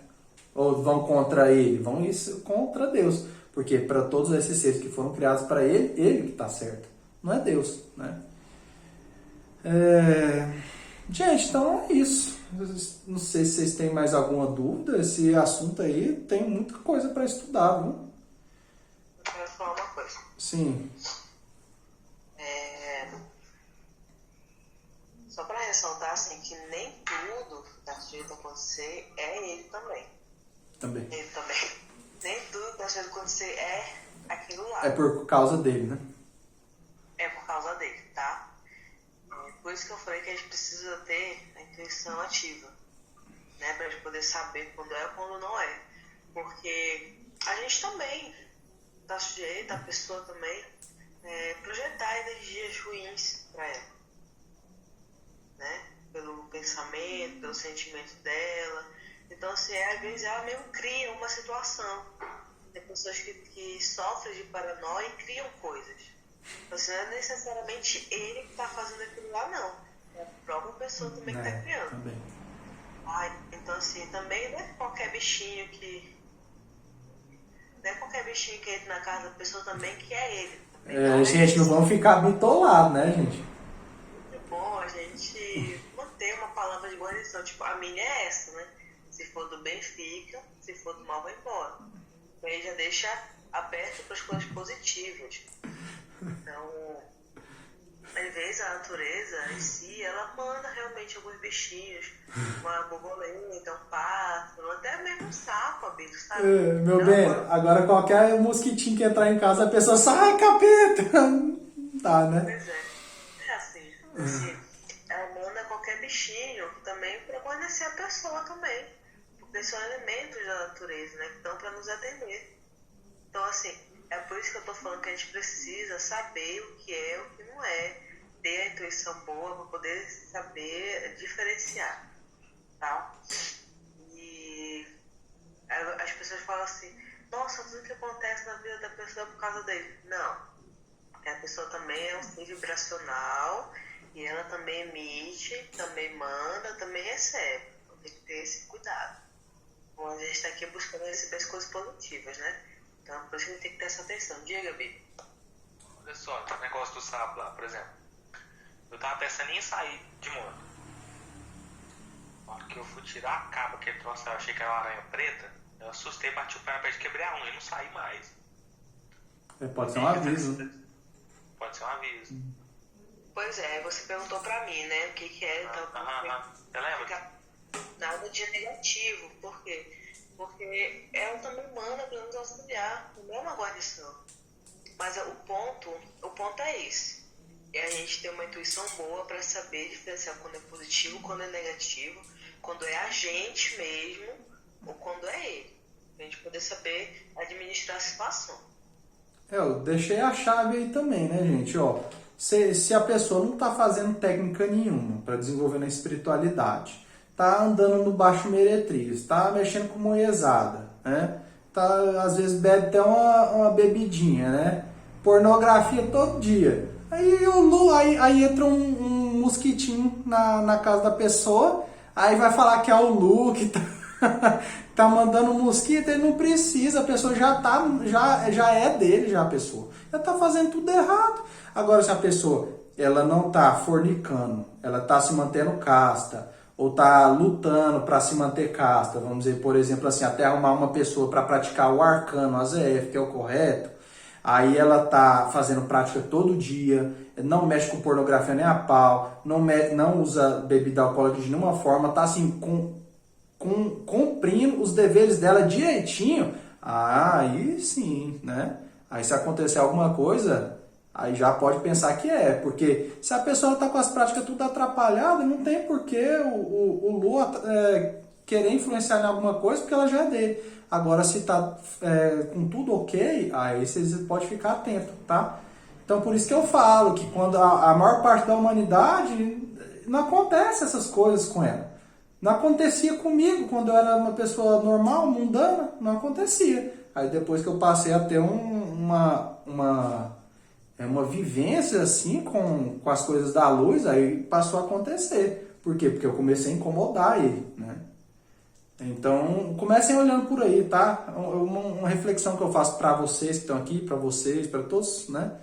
Ou vão contra ele, vão isso contra Deus. Porque para todos esses seres que foram criados para ele que está certo, não é Deus, né? Gente, então é isso. Não sei se vocês têm mais alguma dúvida. Esse assunto aí tem muita coisa para estudar, viu? Eu quero falar uma coisa. Sim. Só para ressaltar assim, que nem tudo que está sujeito a acontecer é ele também. Ele também. Nem tudo que está sujeito a acontecer é aquilo lá. É por causa dele, né? É por causa dele, tá? Por isso que eu falei que a gente precisa ter a intuição ativa, né? Pra gente poder saber quando é e quando não é. Porque a gente também está sujeito, a pessoa também, projetar energias ruins para ela, né? Pelo pensamento, pelo sentimento dela. Então, assim, às vezes ela mesmo cria uma situação. Tem pessoas que sofrem de paranoia e criam coisas. Então, assim, não é necessariamente ele que está fazendo aquilo lá, não. É a própria pessoa também que está criando. Também. Então, assim, também não é qualquer bichinho que... Não é qualquer bichinho que entra na casa da pessoa também que é ele. Gente, não vamos ficar bitolados, né, gente? É bom a gente manter uma palavra de guarnição. Tipo, a minha é essa, né? Se for do bem, fica. Se for do mal, vai embora. Aí já deixa aberto para as coisas positivas. Então, às vezes a natureza em si, ela manda realmente alguns bichinhos, uma borboleta, um pássaro, até mesmo um sapo, amigo, sabe? Meu Não, bem, agora qualquer mosquitinho que entrar em casa, a pessoa sai, capeta! Tá, né? Pois é assim, ela manda qualquer bichinho também para conhecer a pessoa também, porque são elementos da natureza, né, que estão para nos atender. Então, assim, é por isso que eu tô falando que a gente precisa saber o que é e o que não é, ter a intuição boa para poder saber diferenciar, tá? E as pessoas falam assim, nossa, tudo que acontece na vida da pessoa é por causa dele. Não, a pessoa também é um ser vibracional e ela também emite, também manda, também recebe. Então tem que ter esse cuidado. Bom, a gente está aqui buscando receber as coisas positivas, né? Então, por isso que a gente tem que ter essa atenção. Diga, Bi. Olha só, o negócio do sapo lá, por exemplo. Eu tava pensando em sair de moto. Na hora que eu fui tirar a capa que ele trouxe, eu achei que era uma aranha preta. Eu assustei, bati o pé na pé de quebrei a unha e não saí mais. Pode ser um aviso. Pode ser um aviso. Pois é, você perguntou pra mim, né? O que é, então... Você lembra? Nada de negativo. Por quê? Porque ela também manda para nos auxiliar, não é uma guarnição. Mas o ponto é esse. É a gente ter uma intuição boa para saber diferenciar quando é positivo, quando é negativo, quando é a gente mesmo ou quando é ele. Pra gente poder saber administrar a situação. Eu deixei a chave aí também, né, gente? Ó, se a pessoa não tá fazendo técnica nenhuma para desenvolver na espiritualidade, tá andando no baixo meretriz, tá mexendo com moezada, né? Tá, às vezes bebe até uma bebidinha, né? Pornografia todo dia. Aí entra um mosquitinho na casa da pessoa, aí vai falar que é o Lu que tá mandando mosquito, ele não precisa, a pessoa já é dele, já a pessoa. Ela tá fazendo tudo errado. Agora, se a pessoa ela não tá fornicando, ela tá se mantendo casta, ou tá lutando para se manter casta, vamos dizer, por exemplo, assim, até arrumar uma pessoa para praticar o arcano, a ZF, que é o correto, aí ela tá fazendo prática todo dia, não mexe com pornografia nem a pau, não usa bebida alcoólica de nenhuma forma, tá assim, cumprindo os deveres dela direitinho, aí sim, né? Aí se acontecer alguma coisa, aí já pode pensar que porque se a pessoa está com as práticas tudo atrapalhadas, não tem por que o Lua querer influenciar em alguma coisa, porque ela já é dele. Agora, se está com tudo ok, aí vocês podem ficar atento, tá? Então, por isso que eu falo que quando a maior parte da humanidade, não acontece essas coisas com ela. Não acontecia comigo, quando eu era uma pessoa normal, mundana, não acontecia. Aí depois que eu passei a ter uma vivência assim com as coisas da luz, aí passou a acontecer. Por quê? Porque eu comecei a incomodar ele, né? Então, comecem olhando por aí, tá? Uma reflexão que eu faço para vocês que estão aqui, para vocês, para todos, né?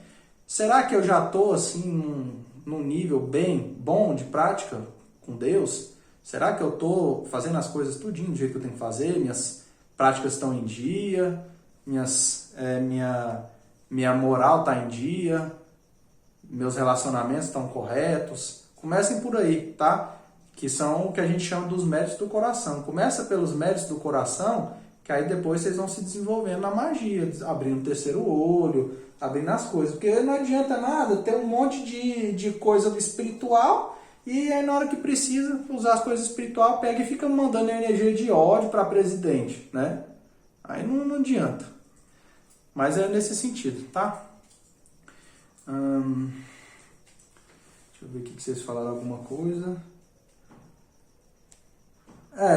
Será que eu já estou assim num nível bem bom de prática com Deus? Será que eu estou fazendo as coisas tudinho do jeito que eu tenho que fazer? Minhas práticas estão em dia? Minha moral está em dia? Meus relacionamentos estão corretos? Comecem por aí, tá? Que são o que a gente chama dos méritos do coração. Começa pelos méritos do coração, que aí depois vocês vão se desenvolvendo na magia, abrindo o terceiro olho, abrindo as coisas. Porque não adianta nada ter um monte de coisa espiritual e aí na hora que precisa usar as coisas espirituais, pega e fica mandando energia de ódio para presidente, né? Aí não adianta. Mas é nesse sentido, tá? Deixa eu ver aqui que vocês falaram alguma coisa.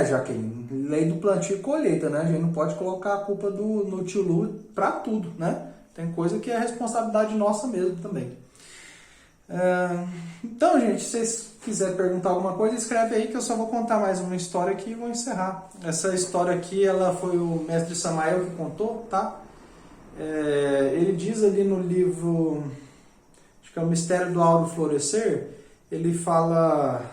Jaqueline, lei do plantio e colheita, né? A gente não pode colocar a culpa no tio Lu pra tudo, né? Tem coisa que é responsabilidade nossa mesmo também. Então, gente, se vocês quiserem perguntar alguma coisa, escreve aí que eu só vou contar mais uma história aqui e vou encerrar. Essa história aqui, ela foi o mestre Samael que contou, tá? Ele diz ali no livro, acho que é o Mistério do Áureo Florescer, ele fala...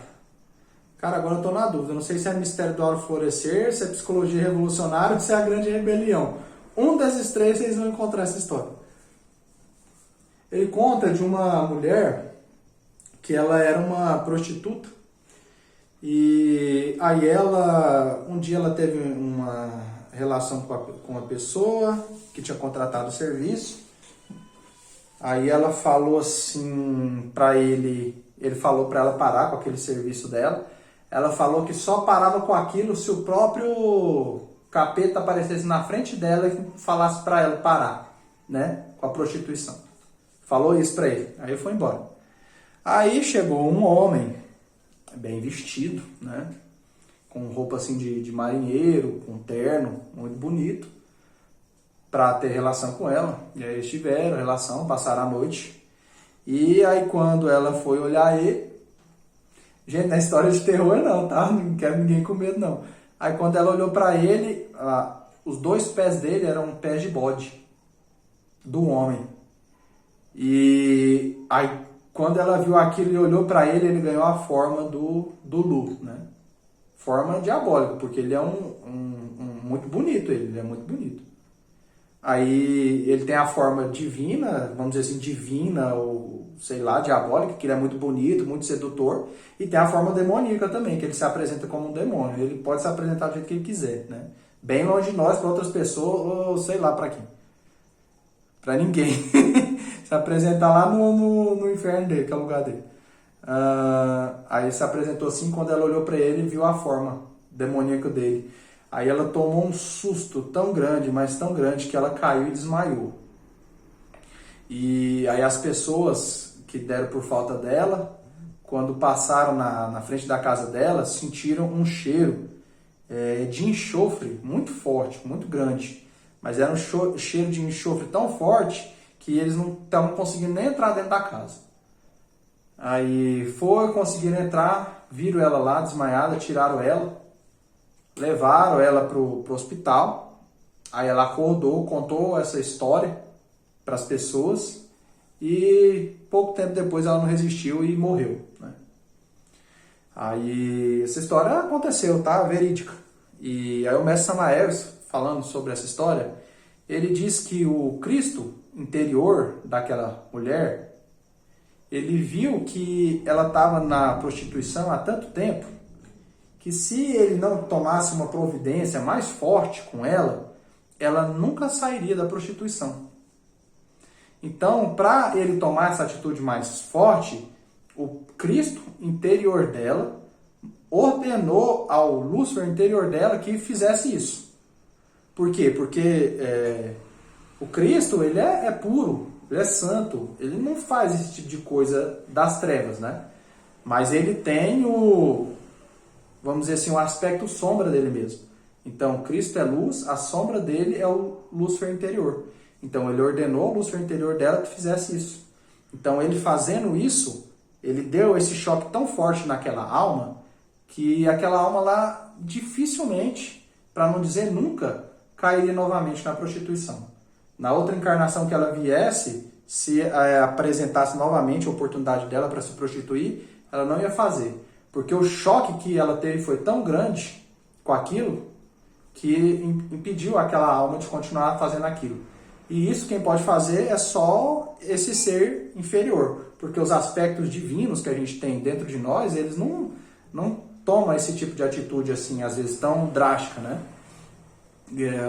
Cara, agora eu tô na dúvida, não sei se é Mistério do Áureo Florescer, se é Psicologia Revolucionária ou se é a Grande Rebelião. Um desses três vocês vão encontrar essa história. Ele conta de uma mulher que ela era uma prostituta e aí um dia ela teve uma relação com uma pessoa que tinha contratado o serviço. Aí ela falou assim para ele falou para ela parar com aquele serviço dela. Ela falou que só parava com aquilo se o próprio capeta aparecesse na frente dela e falasse para ela parar, né, com a prostituição. Falou isso para ele. Aí foi embora. Aí chegou um homem bem vestido, né, com roupa assim de marinheiro, com terno, muito bonito, para ter relação com ela. E aí eles tiveram relação, passaram a noite. E aí quando ela foi olhar ele, gente, não é história de terror não, tá? Não quero ninguém com medo não. Aí quando ela olhou para ele, os 2 pés dele eram pés de bode do homem. E aí quando ela viu aquilo e olhou para ele, ele ganhou a forma do Lu, né? Forma diabólica, porque ele é muito bonito, ele é muito bonito. Aí ele tem a forma divina, vamos dizer assim, divina ou sei lá, diabólica, que ele é muito bonito, muito sedutor, e tem a forma demoníaca também, que ele se apresenta como um demônio. Ele pode se apresentar do jeito que ele quiser, né? Bem longe de nós, para outras pessoas, ou sei lá para quem. Para ninguém. Se apresentar lá no inferno dele, que é o lugar dele. Aí ele se apresentou assim, quando ela olhou para ele e viu a forma demoníaca dele. Aí ela tomou um susto tão grande, mas tão grande, que ela caiu e desmaiou. E aí as pessoas que deram por falta dela, quando passaram na frente da casa dela, sentiram um cheiro de enxofre muito forte, muito grande. Mas era um cheiro de enxofre tão forte que eles não estavam conseguindo nem entrar dentro da casa. Aí conseguiram entrar, viram ela lá desmaiada, tiraram ela, levaram ela pro hospital. Aí ela acordou, contou essa história para as pessoas e pouco tempo depois ela não resistiu e morreu, né? Aí essa história aconteceu, tá? Verídica. E aí o mestre Samael, falando sobre essa história, ele diz que o Cristo interior daquela mulher, ele viu que ela estava na prostituição há tanto tempo que se ele não tomasse uma providência mais forte com ela, ela nunca sairia da prostituição. Então, para ele tomar essa atitude mais forte, o Cristo interior dela ordenou ao Lúcifer interior dela que fizesse isso. Por quê? Porque o Cristo, ele é puro, ele é santo, ele não faz esse tipo de coisa das trevas, né? Mas ele tem vamos dizer assim, o aspecto sombra dele mesmo. Então, Cristo é luz, a sombra dele é o Lúcifer interior. Então, ele ordenou ao Lúcifer interior dela que fizesse isso. Então, ele fazendo isso, ele deu esse choque tão forte naquela alma, que aquela alma lá dificilmente, para não dizer nunca, cairia novamente na prostituição. Na outra encarnação que ela viesse, se apresentasse novamente a oportunidade dela para se prostituir, ela não ia fazer. Porque o choque que ela teve foi tão grande com aquilo, que impediu aquela alma de continuar fazendo aquilo. E isso quem pode fazer é só esse ser inferior. Porque os aspectos divinos que a gente tem dentro de nós, eles não tomam esse tipo de atitude assim, às vezes tão drástica, né?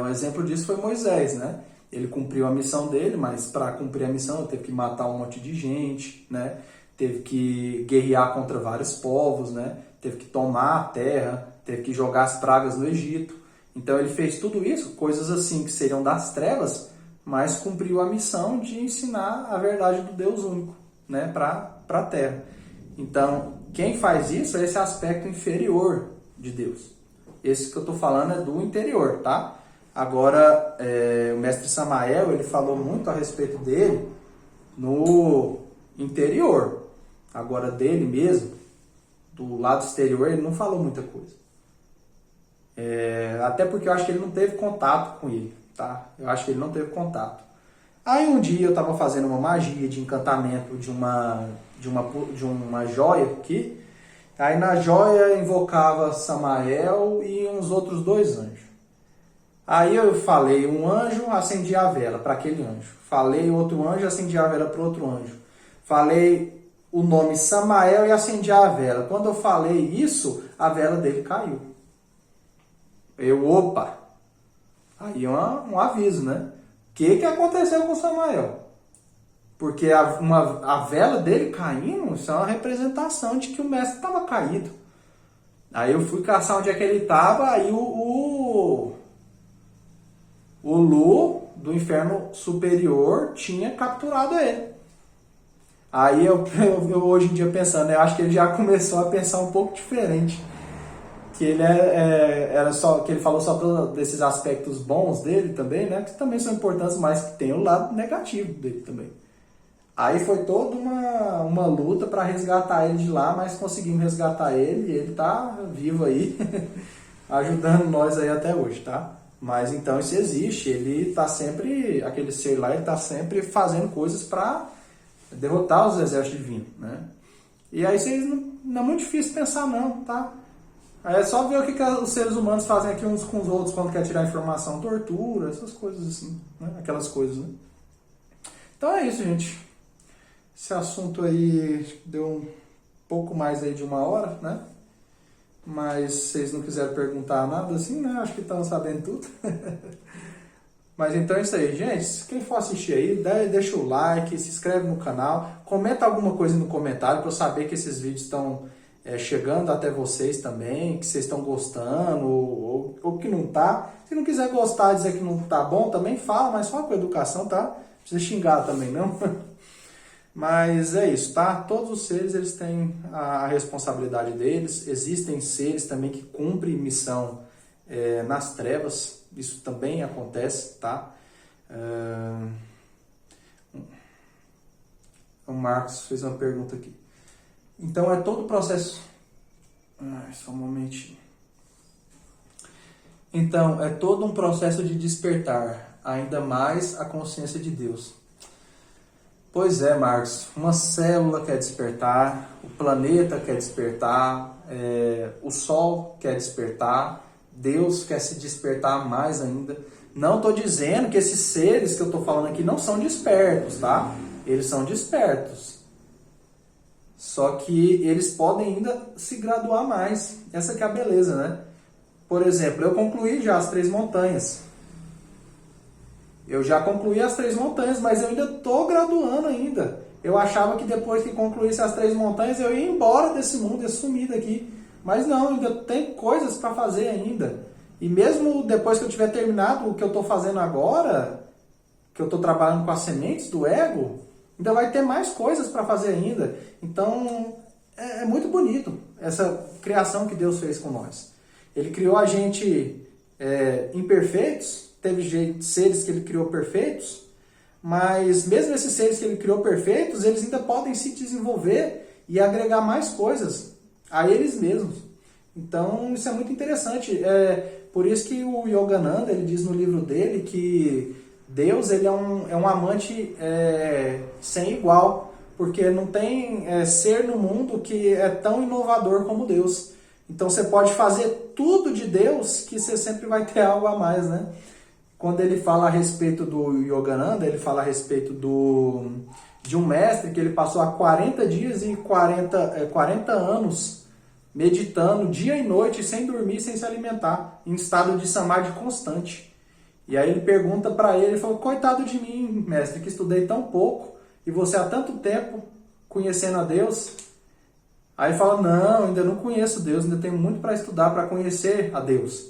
Um exemplo disso foi Moisés, né? Ele cumpriu a missão dele, mas para cumprir a missão ele teve que matar um monte de gente, né? Teve que guerrear contra vários povos, né? Teve que tomar a terra, teve que jogar as pragas no Egito. Então ele fez tudo isso, coisas assim que seriam das trevas, mas cumpriu a missão de ensinar a verdade do Deus único, né, para a Terra. Então, quem faz isso é esse aspecto inferior de Deus. Esse que eu estou falando é do interior, tá? Agora, o mestre Samael, ele falou muito a respeito dele no interior. Agora, dele mesmo, do lado exterior, ele não falou muita coisa. Até porque eu acho que ele não teve contato com ele, tá? Eu acho que ele não teve contato. Aí um dia eu estava fazendo uma magia de encantamento de uma joia aqui. Aí na joia invocava Samael e uns outros 2 anjos. Aí eu falei um anjo, acendi a vela para aquele anjo. Falei outro anjo, acendi a vela para outro anjo. Falei o nome Samael e acendi a vela. Quando eu falei isso, a vela dele caiu. Opa! Aí um aviso, né? O que aconteceu com Samael? Porque a vela dele caindo, isso é uma representação de que o mestre estava caído. Aí eu fui caçar onde é que ele estava, aí o Lu do inferno superior tinha capturado ele. Aí eu hoje em dia pensando, eu acho que ele já começou a pensar um pouco diferente. Que ele era só, que ele falou só desses aspectos bons dele também, né? Que também são importantes, mas que tem o lado negativo dele também. Aí foi toda uma luta para resgatar ele de lá, mas conseguimos resgatar ele e ele tá vivo aí, ajudando nós aí até hoje, tá? Mas então isso existe, ele tá sempre, aquele ser lá, ele tá sempre fazendo coisas para derrotar os exércitos divinos, né? E aí vocês não é muito difícil pensar não, tá? Aí é só ver o que os seres humanos fazem aqui uns com os outros quando quer tirar informação, tortura, essas coisas assim, né? Aquelas coisas, né? Então é isso, gente. Esse assunto aí deu um pouco mais aí de 1 hora, né? Mas se vocês não quiserem perguntar nada assim, né? Acho que estão sabendo tudo. Mas então é isso aí, gente. Quem for assistir aí, deixa o like, se inscreve no canal, comenta alguma coisa no comentário para eu saber que esses vídeos estão chegando até vocês também, que vocês estão gostando ou que não tá. Se não quiser gostar, dizer que não tá bom, também fala, mas só com educação, tá? Não precisa xingar também, não. Mas é isso, tá? Todos os seres, eles têm a responsabilidade deles. Existem seres também que cumprem missão nas trevas. Isso também acontece, tá? O Marcos fez uma pergunta aqui. Então é todo o processo... só um momentinho. Então, é todo um processo de despertar ainda mais a consciência de Deus. Pois é, Marcos. Uma célula quer despertar, o planeta quer despertar, o Sol quer despertar, Deus quer se despertar mais ainda. Não estou dizendo que esses seres que eu estou falando aqui não são despertos, tá? Eles são despertos. Só que eles podem ainda se graduar mais. Essa que é a beleza, né? Por exemplo, eu concluí já as 3 montanhas. Eu já concluí as 3 montanhas, mas eu ainda estou graduando ainda. Eu achava que depois que concluísse as 3 montanhas, eu ia embora desse mundo, ia sumir daqui. Mas não, ainda tem coisas para fazer ainda. E mesmo depois que eu tiver terminado o que eu estou fazendo agora, que eu estou trabalhando com as sementes do ego, ainda vai ter mais coisas para fazer ainda. Então, é muito bonito essa criação que Deus fez com nós. Ele criou a gente imperfeitos, teve seres que ele criou perfeitos, mas mesmo esses seres que ele criou perfeitos, eles ainda podem se desenvolver e agregar mais coisas a eles mesmos. Então, isso é muito interessante. Por isso que o Yogananda, ele diz no livro dele que Deus ele é um amante sem igual, porque não tem ser no mundo que é tão inovador como Deus. Então você pode fazer tudo de Deus que você sempre vai ter algo a mais, né? Quando ele fala a respeito do Yogananda, ele fala a respeito de um mestre que ele passou há 40 dias e 40 anos meditando dia e noite, sem dormir, sem se alimentar, em estado de samadhi constante. E aí ele pergunta para ele, falou, coitado de mim, mestre, que estudei tão pouco, e você há tanto tempo conhecendo a Deus. Aí ele fala, não, ainda não conheço Deus, ainda tenho muito para estudar para conhecer a Deus.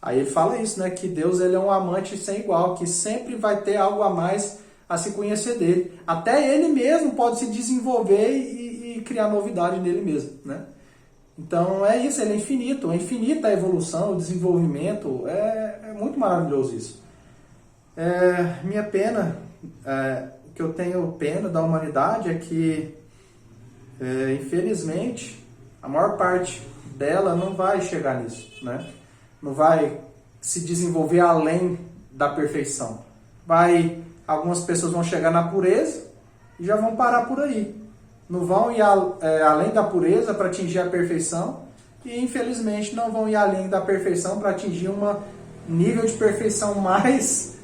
Aí ele fala isso, né? Que Deus ele é um amante sem igual, que sempre vai ter algo a mais a se conhecer dele. Até ele mesmo pode se desenvolver e criar novidade nele mesmo, né? Então é isso, ele é infinito, é infinita a evolução, o desenvolvimento, é muito maravilhoso isso. Minha pena, o que eu tenho pena da humanidade é que, infelizmente, a maior parte dela não vai chegar nisso, né? Não vai se desenvolver além da perfeição. Algumas pessoas vão chegar na pureza e já vão parar por aí. Não vão ir além da pureza para atingir a perfeição e, infelizmente, não vão ir além da perfeição para atingir um nível de perfeição mais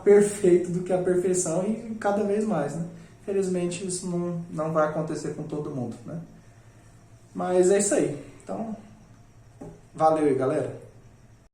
perfeito do que a perfeição e cada vez mais, né? Infelizmente, isso não vai acontecer com todo mundo, né? Mas é isso aí. Então, valeu aí, galera.